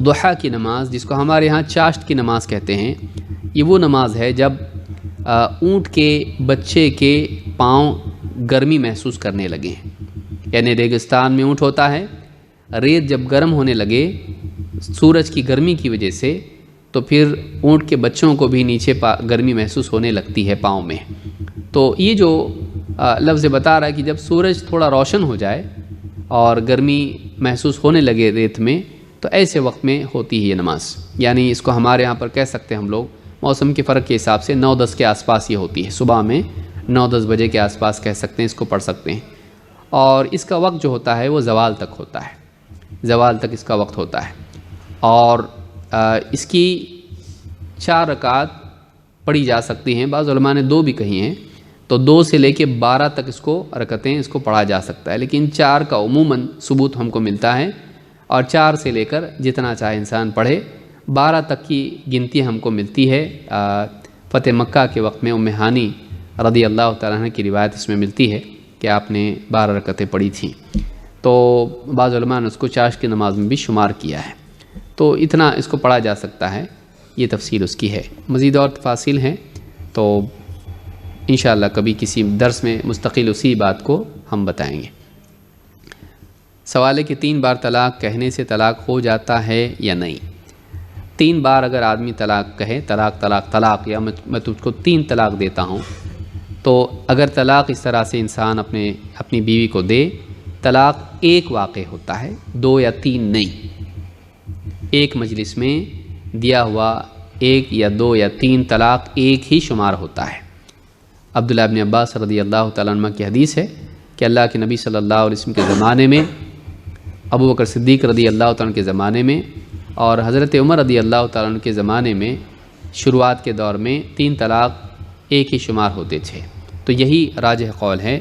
ضحیٰ کی نماز جس کو ہمارے ہاں چاشت کی نماز کہتے ہیں، یہ وہ نماز ہے جب اونٹ کے بچے کے پاؤں گرمی محسوس کرنے لگے ہیں، یعنی ریگستان میں اونٹ ہوتا ہے، ریت جب گرم ہونے لگے سورج کی گرمی کی وجہ سے تو پھر اونٹ کے بچوں کو بھی نیچے گرمی محسوس ہونے لگتی ہے پاؤں میں، تو یہ جو لفظ بتا رہا ہے کہ جب سورج تھوڑا روشن ہو جائے اور گرمی محسوس ہونے لگے ریت میں تو ایسے وقت میں ہوتی ہے یہ نماز، یعنی اس کو ہمارے ہاں پر کہہ سکتے ہیں ہم لوگ موسم کے فرق کے حساب سے 9-10 کے آس پاس یہ ہوتی ہے، صبح میں 9-10 بجے کے آس پاس کہہ سکتے ہیں، اس کو پڑھ سکتے ہیں، اور اس کا وقت جو ہوتا ہے وہ زوال تک ہوتا ہے، زوال تک اس کا وقت ہوتا ہے، اور اس کی 4 رکعات پڑھی جا سکتی ہیں، بعض علماء نے 2 بھی کہی ہیں، تو 2 سے لے کے 12 تک اس کو رکعتیں اس کو پڑھا جا سکتا ہے، لیکن 4 کا عموماً ثبوت ہم کو ملتا ہے، اور 4 سے لے کر جتنا چاہے انسان پڑھے، 12 تک کی گنتی ہم کو ملتی ہے۔ فتح مکہ کے وقت میں ام ہانی رضی اللہ تعالیٰ عنہ کی روایت اس میں ملتی ہے کہ آپ نے 12 رکعتیں پڑھی تھیں، تو بعض علماء نے اس کو چاشت کی نماز میں بھی شمار کیا ہے، تو اتنا اس کو پڑھا جا سکتا ہے، یہ تفصیل اس کی ہے۔ مزید اور تفاصیل ہیں تو انشاءاللہ کبھی کسی درس میں مستقل اسی بات کو ہم بتائیں گے۔ سوال ہے کہ 3 بار طلاق کہنے سے طلاق ہو جاتا ہے یا نہیں؟ 3 بار اگر آدمی طلاق کہے، طلاق طلاق طلاق، یا میں تجھ کو 3 طلاق دیتا ہوں، تو اگر طلاق اس طرح سے انسان اپنی بیوی کو دے، طلاق ایک واقع ہوتا ہے، 2 یا 3 نہیں، ایک مجلس میں دیا ہوا 1 یا 2 یا 3 طلاق ایک ہی شمار ہوتا ہے۔ عبداللہ ابن عباس رضی اللہ تعالیٰ عنہ کی حدیث ہے کہ اللہ کے نبی صلی اللہ علیہ وسلم کے زمانے میں، ابو بکر صدیق رضی اللہ تعالیٰ عنہ کے زمانے میں، اور حضرت عمر رضی اللہ تعالیٰ عنہ کے زمانے میں شروعات کے دور میں 3 طلاق ایک ہی شمار ہوتے تھے، تو یہی راجح قول ہے،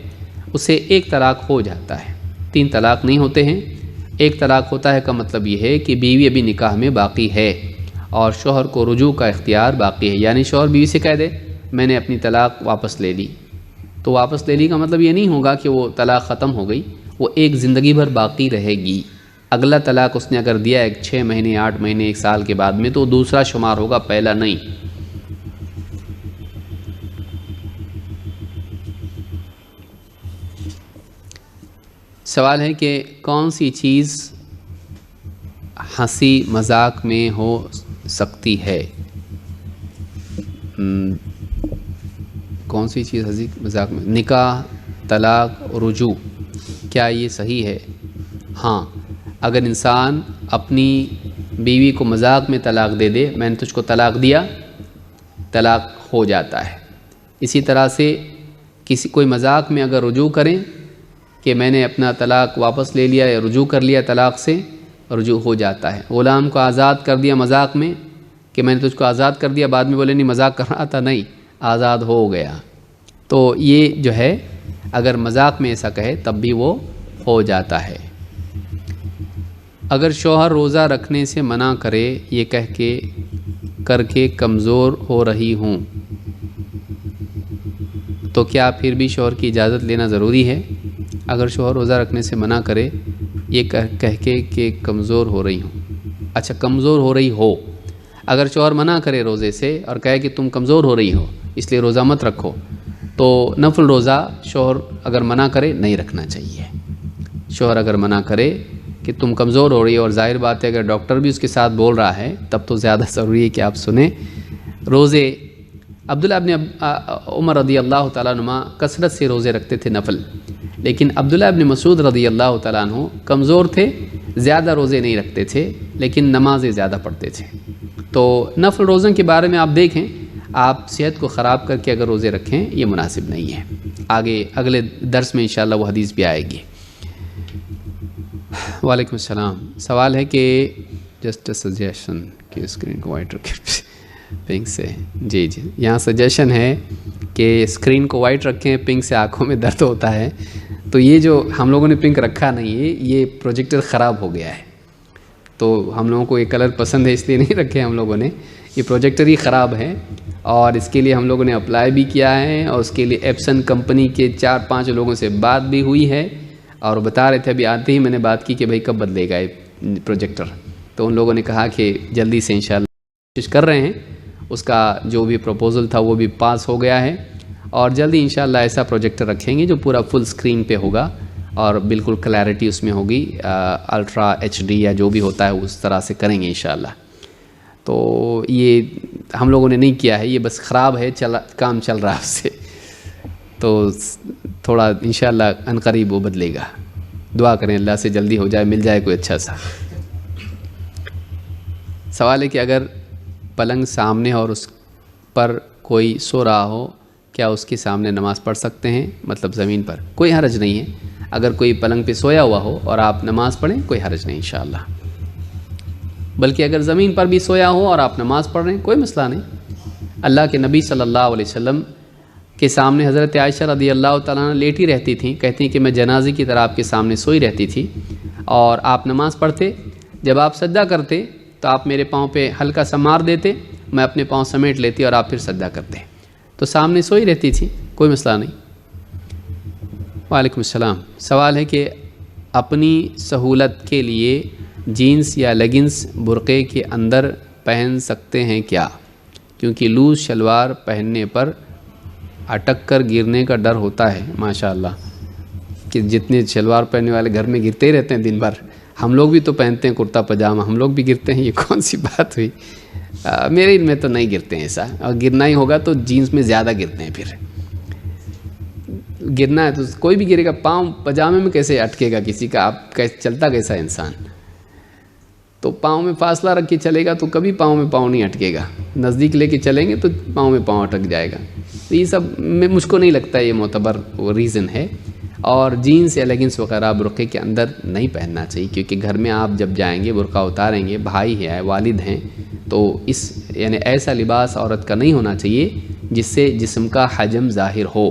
اسے 1 طلاق ہو جاتا ہے، 3 طلاق نہیں ہوتے ہیں۔ 1 طلاق ہوتا ہے کا مطلب یہ ہے کہ بیوی ابھی نکاح میں باقی ہے اور شوہر کو رجوع کا اختیار باقی ہے، یعنی شوہر بیوی سے کہہ دے میں نے اپنی طلاق واپس لے لی، تو واپس لے لی کا مطلب یہ نہیں ہوگا کہ وہ طلاق ختم ہو گئی، وہ ایک زندگی بھر باقی رہے گی۔ اگلا طلاق اس نے اگر دیا 6 مہینے 8 مہینے 1 سال کے بعد میں تو دوسرا شمار ہوگا، پہلا نہیں۔ سوال ہے کہ کون سی چیز ہنسی مذاق میں ہو سکتی ہے؟ کون سی چیز ہنسی مذاق میں؟ نکاح، طلاق، رجوع، کیا یہ صحیح ہے؟ ہاں، اگر انسان اپنی بیوی کو مذاق میں طلاق دے دے، میں نے تجھ کو طلاق دیا، طلاق ہو جاتا ہے۔ اسی طرح سے کوئی مذاق میں اگر رجوع کریں کہ میں نے اپنا طلاق واپس لے لیا یا رجوع کر لیا، طلاق سے رجوع ہو جاتا ہے۔ غلام کو آزاد کر دیا مذاق میں کہ میں نے تجھ کو آزاد کر دیا، بعد میں بولے نہیں مذاق کر رہا تھا، نہیں آزاد ہو گیا۔ تو یہ جو ہے اگر مذاق میں ایسا کہے تب بھی وہ ہو جاتا ہے۔ اگر شوہر روزہ رکھنے سے منع کرے یہ کہہ کے کر کے کمزور ہو رہی ہوں تو کیا پھر بھی شوہر کی اجازت لینا ضروری ہے؟ اگر شوہر روزہ رکھنے سے منع کرے یہ کہہ کے کہ کمزور ہو رہی ہوں، اچھا کمزور ہو رہی ہو، اگر شوہر منع کرے روزے سے اور کہے کہ تم کمزور ہو رہی ہو اس لیے روزہ مت رکھو، تو نفل روزہ شوہر اگر منع کرے نہیں رکھنا چاہیے۔ شوہر اگر منع کرے کہ تم کمزور ہو رہی ہو، اور ظاہر بات ہے اگر ڈاکٹر بھی اس کے ساتھ بول رہا ہے تب تو زیادہ ضروری ہے کہ آپ سنیں۔ روزے عبداللہ ابن عمر رضی اللہ تعالیٰ عنہ کثرت سے روزے رکھتے تھے نفل، لیکن عبداللہ ابن مسعود رضی اللہ تعالیٰ عنہ کمزور تھے، زیادہ روزے نہیں رکھتے تھے لیکن نمازیں زیادہ پڑھتے تھے۔ تو نفل روزوں کے بارے میں آپ دیکھیں، آپ صحت کو خراب کر کے اگر روزے رکھیں یہ مناسب نہیں ہے۔ آگے اگلے درس میں انشاءاللہ وہ حدیث بھی آئے گی۔ وعلیکم السلام۔ سوال ہے کہ جسٹ سجیشن کہ اسکرین کو وائٹ رکھیں پنک سے، جی یہاں سجیشن ہے کہ اسکرین کو وائٹ رکھیں، پنک سے آنکھوں میں درد ہوتا ہے۔ تو یہ جو ہم لوگوں نے پنک رکھا نہیں ہے، یہ پروجیکٹر خراب ہو گیا ہے، تو ہم لوگوں کو یہ کلر پسند ہے اس لیے نہیں رکھے ہم لوگوں نے، یہ پروجیکٹر ہی خراب ہے اور اس کے لیے ہم لوگوں نے اپلائی بھی کیا ہے اور اس کے لیے ایپسن کمپنی کے 4-5 لوگوں سے بات بھی ہوئی ہے اور بتا رہے تھے ابھی آتے ہی میں نے بات کی کہ بھائی کب بدلے گا یہ پروجیکٹر، تو ان لوگوں نے کہا کہ جلدی سے انشاءاللہ کوشش کر رہے ہیں، اس کا جو بھی پروپوزل تھا وہ بھی پاس ہو گیا ہے اور جلدی انشاءاللہ ایسا پروجیکٹر رکھیں گے جو پورا فل اسکرین پہ ہوگا اور بالکل کلیئرٹی اس میں ہوگی، الٹرا ایچ ڈی یا جو بھی ہوتا ہے اس طرح سے کریں گے انشاءاللہ۔ تو یہ ہم لوگوں نے نہیں کیا ہے، یہ بس خراب ہے، کام چل رہا ہے اس سے، تو تھوڑا انشاءاللہ عنقریب وہ بدلے گا، دعا کریں اللہ سے جلدی ہو جائے، مل جائے کوئی اچھا سا۔ سوال ہے کہ اگر پلنگ سامنے اور اس پر کوئی سو رہا ہو کیا اس کے سامنے نماز پڑھ سکتے ہیں؟ مطلب زمین پر کوئی حرج نہیں ہے، اگر کوئی پلنگ پہ سویا ہوا ہو اور آپ نماز پڑھیں کوئی حرج نہیں انشاءاللہ، بلکہ اگر زمین پر بھی سویا ہو اور آپ نماز پڑھ رہے ہیں کوئی مسئلہ نہیں۔ اللہ کے نبی صلی اللہ علیہ وسلم کے سامنے حضرت عائشہ رضی اللہ تعالیٰ عنہ لیٹی رہتی تھیں، کہتی ہیں کہ میں جنازے کی طرح آپ کے سامنے سوئی رہتی تھی اور آپ نماز پڑھتے، جب آپ سجدہ کرتے تو آپ میرے پاؤں پہ ہلکا سا مار دیتے، میں اپنے پاؤں سمیٹ لیتی اور آپ پھر سجدہ کرتے، تو سامنے سوئی رہتی تھی، کوئی مسئلہ نہیں۔ وعلیکم السلام۔ سوال ہے کہ اپنی سہولت کے لیے جینس یا لیگنس برقعے کے اندر پہن سکتے ہیں کیا؟ کیونکہ لوز شلوار پہننے پر اٹک کر گرنے کا ڈر ہوتا ہے۔ ماشاءاللہ کہ جتنے شلوار پہننے والے گھر میں گرتے ہی رہتے ہیں دن بھر، ہم لوگ بھی تو پہنتے ہیں کرتا پاجامہ، ہم لوگ بھی گرتے ہیں، یہ کون سی بات ہوئی؟ میرے علم میں تو نہیں گرتے ہیں ایسا، اور گرنا ہی ہوگا تو جینس میں زیادہ گرتے ہیں، پھر گرنا ہے تو کوئی بھی گرے گا، پاؤں پاجامے میں کیسے اٹکے گا کسی کا؟ آپ چلتا کیسا انسان؟ تو پاؤں میں فاصلہ رکھ کے چلے گا تو کبھی پاؤں میں پاؤں نہیں اٹکے گا، نزدیک لے کے چلیں گے تو پاؤں میں پاؤں اٹک جائے گا۔ تو یہ سب مجھ کو نہیں لگتا یہ معتبر ریزن ہے، اور جینس یا لیگنس وغیرہ برقعے کے اندر نہیں پہننا چاہیے، کیونکہ گھر میں آپ جب جائیں گے برقع اتاریں گے، بھائی ہے والد ہیں، تو یعنی ایسا لباس عورت کا نہیں ہونا چاہیے جس سے جسم کا حجم ظاہر ہو،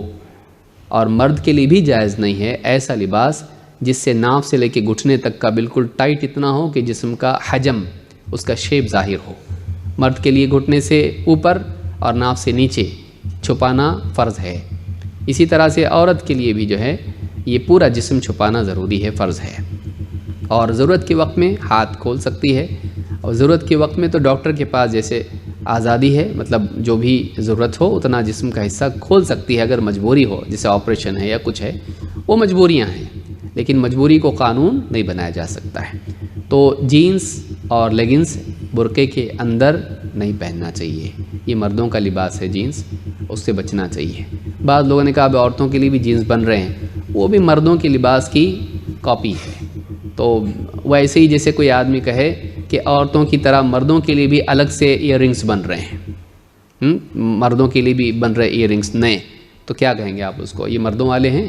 اور مرد کے لیے بھی جائز نہیں ہے ایسا لباس جس سے ناف سے لے کے گھٹنے تک کا بالکل ٹائٹ اتنا ہو کہ جسم کا حجم، اس کا شیپ ظاہر ہو۔ مرد کے لیے گھٹنے سے اوپر اور ناف سے نیچے چھپانا فرض ہے، اسی طرح سے عورت کے لیے بھی جو ہے یہ پورا جسم چھپانا ضروری ہے، فرض ہے، اور ضرورت کے وقت میں ہاتھ کھول سکتی ہے، اور ضرورت کے وقت میں تو ڈاکٹر کے پاس جیسے آزادی ہے، مطلب جو بھی ضرورت ہو اتنا جسم کا حصہ کھول سکتی ہے اگر مجبوری ہو، جیسے آپریشن ہے یا کچھ ہے، وہ مجبوریاں ہیں، لیکن مجبوری کو قانون نہیں بنایا جا سکتا ہے۔ تو جینس اور لیگنس برقعے کے اندر نہیں پہننا چاہیے، یہ مردوں کا لباس ہے، جینس اس سے بچنا چاہیے۔ بعض لوگوں نے کہا اب عورتوں کے لیے بھی جینس بن رہے ہیں، وہ بھی مردوں کے لباس کی کاپی ہے، تو ویسے ہی جیسے کوئی آدمی کہے کہ عورتوں کی طرح مردوں کے لیے بھی الگ سے ایئر رنگس بن رہے ہیں، مردوں کے لیے بھی بن رہے ایئر رنگس نئے، تو کیا کہیں گے آپ اس کو؟ یہ مردوں والے ہیں؟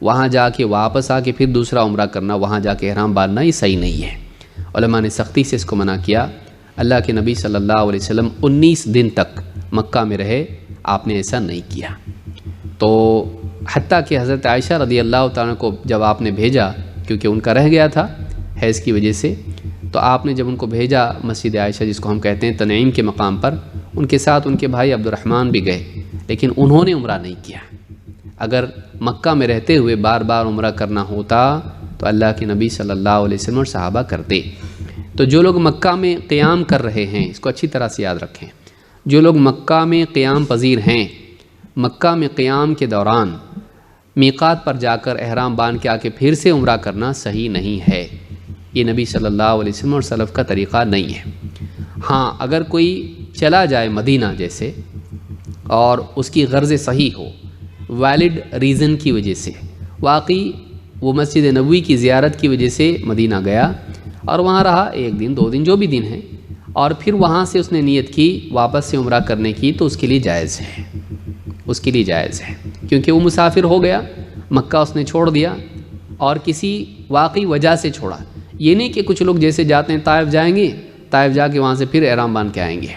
وہاں جا کے واپس آ کے پھر دوسرا عمرہ کرنا، وہاں جا کے احرام باندھنا، یہ صحیح نہیں ہے۔ علماء نے سختی سے اس کو منع کیا۔ اللہ کے نبی صلی اللہ علیہ وسلم 19 دن تک مکہ میں رہے، آپ نے ایسا نہیں کیا۔ تو حتیٰ کہ حضرت عائشہ رضی اللہ تعالیٰ کو جب آپ نے بھیجا، کیونکہ ان کا رہ گیا تھا حیض کی وجہ سے، تو آپ نے جب ان کو بھیجا مسجد عائشہ جس کو ہم کہتے ہیں تنعیم کے مقام پر، ان کے ساتھ ان کے بھائی عبد الرحمن بھی گئے، لیکن انہوں نے عمرہ نہیں کیا۔ اگر مکہ میں رہتے ہوئے بار بار عمرہ کرنا ہوتا تو اللہ کے نبی صلی اللہ علیہ وسلم اور صحابہ کرتے۔ تو جو لوگ مکہ میں قیام کر رہے ہیں، اس کو اچھی طرح سے یاد رکھیں، جو لوگ مکہ میں قیام پذیر ہیں، مکہ میں قیام کے دوران میقات پر جا کر احرام باندھ کے آ کے پھر سے عمرہ کرنا صحیح نہیں ہے۔ یہ نبی صلی اللہ علیہ وسلم اور سلف کا طریقہ نہیں ہے۔ ہاں، اگر کوئی چلا جائے مدینہ جیسے اور اس کی غرض صحیح ہو، ویلڈ ریزن کی وجہ سے، واقعی وہ مسجد نبوی کی زیارت کی وجہ سے مدینہ گیا اور وہاں رہا 1 دن 2 دن جو بھی دن ہیں، اور پھر وہاں سے اس نے نیت کی واپس سے عمرہ کرنے کی، تو اس کے لیے جائز ہے، اس کے لیے جائز ہے، کیونکہ وہ مسافر ہو گیا، مکہ اس نے چھوڑ دیا اور کسی واقعی وجہ سے چھوڑا۔ یہ نہیں کہ کچھ لوگ جیسے جاتے ہیں طائف جائیں گے، طائف جا کے وہاں سے پھر احرام باندھ کے آئیں گے،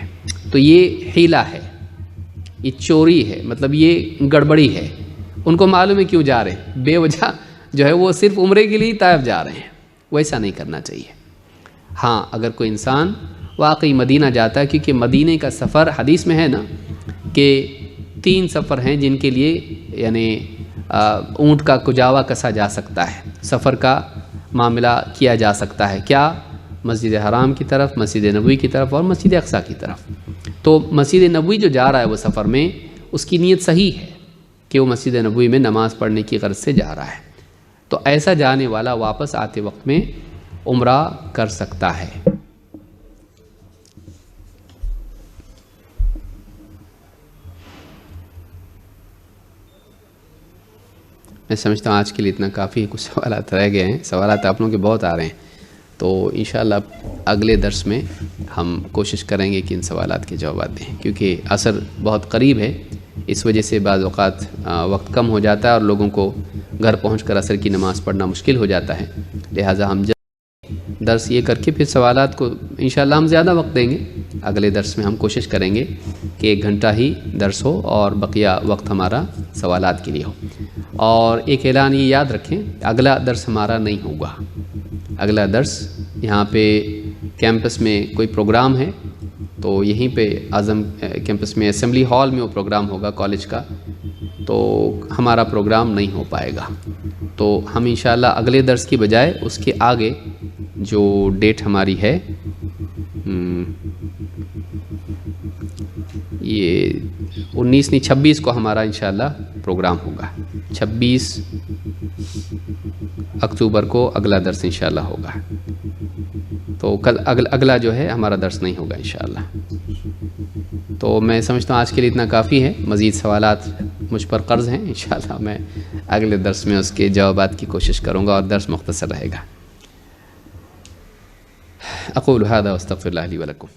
تو یہ حیلہ ہے، یہ چوری ہے، مطلب یہ گڑبڑی ہے۔ ان کو معلوم ہے کیوں جا رہے ہیں، بے وجہ جو ہے وہ صرف عمرے کے لیے طائف جا رہے ہیں، ویسا نہیں کرنا چاہیے۔ ہاں، اگر کوئی انسان واقعی مدینہ جاتا ہے، کیونکہ مدینہ کا سفر حدیث میں ہے نا کہ 3 سفر ہیں جن کے لیے یعنی اونٹ کا کجاوا کسا جا سکتا ہے، سفر کا معاملہ کیا جا سکتا ہے، کیا؟ مسجد حرام کی طرف، مسجد نبوی کی طرف اور مسجد اقصیٰ کی طرف۔ تو مسجد نبوی جو جا رہا ہے وہ سفر میں، اس کی نیت صحیح ہے کہ وہ مسجد نبوی میں نماز پڑھنے کی غرض سے جا رہا ہے، تو ایسا جانے والا واپس آتے وقت میں عمرہ کر سکتا ہے۔ میں سمجھتا ہوں آج کے لیے اتنا کافی ہے، کچھ سوالات رہ گئے ہیں، سوالات آپ لوگوں کے بہت آ رہے ہیں، تو انشاءاللہ اگلے درس میں ہم کوشش کریں گے کہ ان سوالات کے جوابات دیں، کیونکہ عصر بہت قریب ہے، اس وجہ سے بعض اوقات وقت کم ہو جاتا ہے اور لوگوں کو گھر پہنچ کر عصر کی نماز پڑھنا مشکل ہو جاتا ہے، لہٰذا ہم درس یہ کر کے پھر سوالات کو انشاءاللہ ہم زیادہ وقت دیں گے۔ اگلے درس میں ہم کوشش کریں گے کہ 1 گھنٹہ ہی درس ہو اور بقیہ وقت ہمارا سوالات کے لیے ہو۔ اور ایک اعلان یہ یاد رکھیں، اگلا درس ہمارا نہیں ہوگا، اگلا درس یہاں پہ کیمپس میں کوئی پروگرام ہے، تو یہیں پہ اعظم کیمپس میں اسمبلی ہال میں وہ پروگرام ہوگا کالج کا، تو ہمارا پروگرام نہیں ہو پائے گا۔ تو ہم انشاءاللہ اگلے درس کی بجائے اس کے آگے جو ڈیٹ ہماری ہے، یہ 19 نہیں 26 کو ہمارا انشاءاللہ پروگرام ہوگا، 26 اکتوبر کو اگلا درس انشاءاللہ ہوگا، تو کل اگلا جو ہے ہمارا درس نہیں ہوگا انشاءاللہ۔ تو میں سمجھتا ہوں آج کے لیے اتنا کافی ہے، مزید سوالات مجھ پر قرض ہیں، انشاءاللہ میں اگلے درس میں اس کے جوابات کی کوشش کروں گا اور درس مختصر رہے گا۔ اقول هذا واستغفر الله لي ولكم۔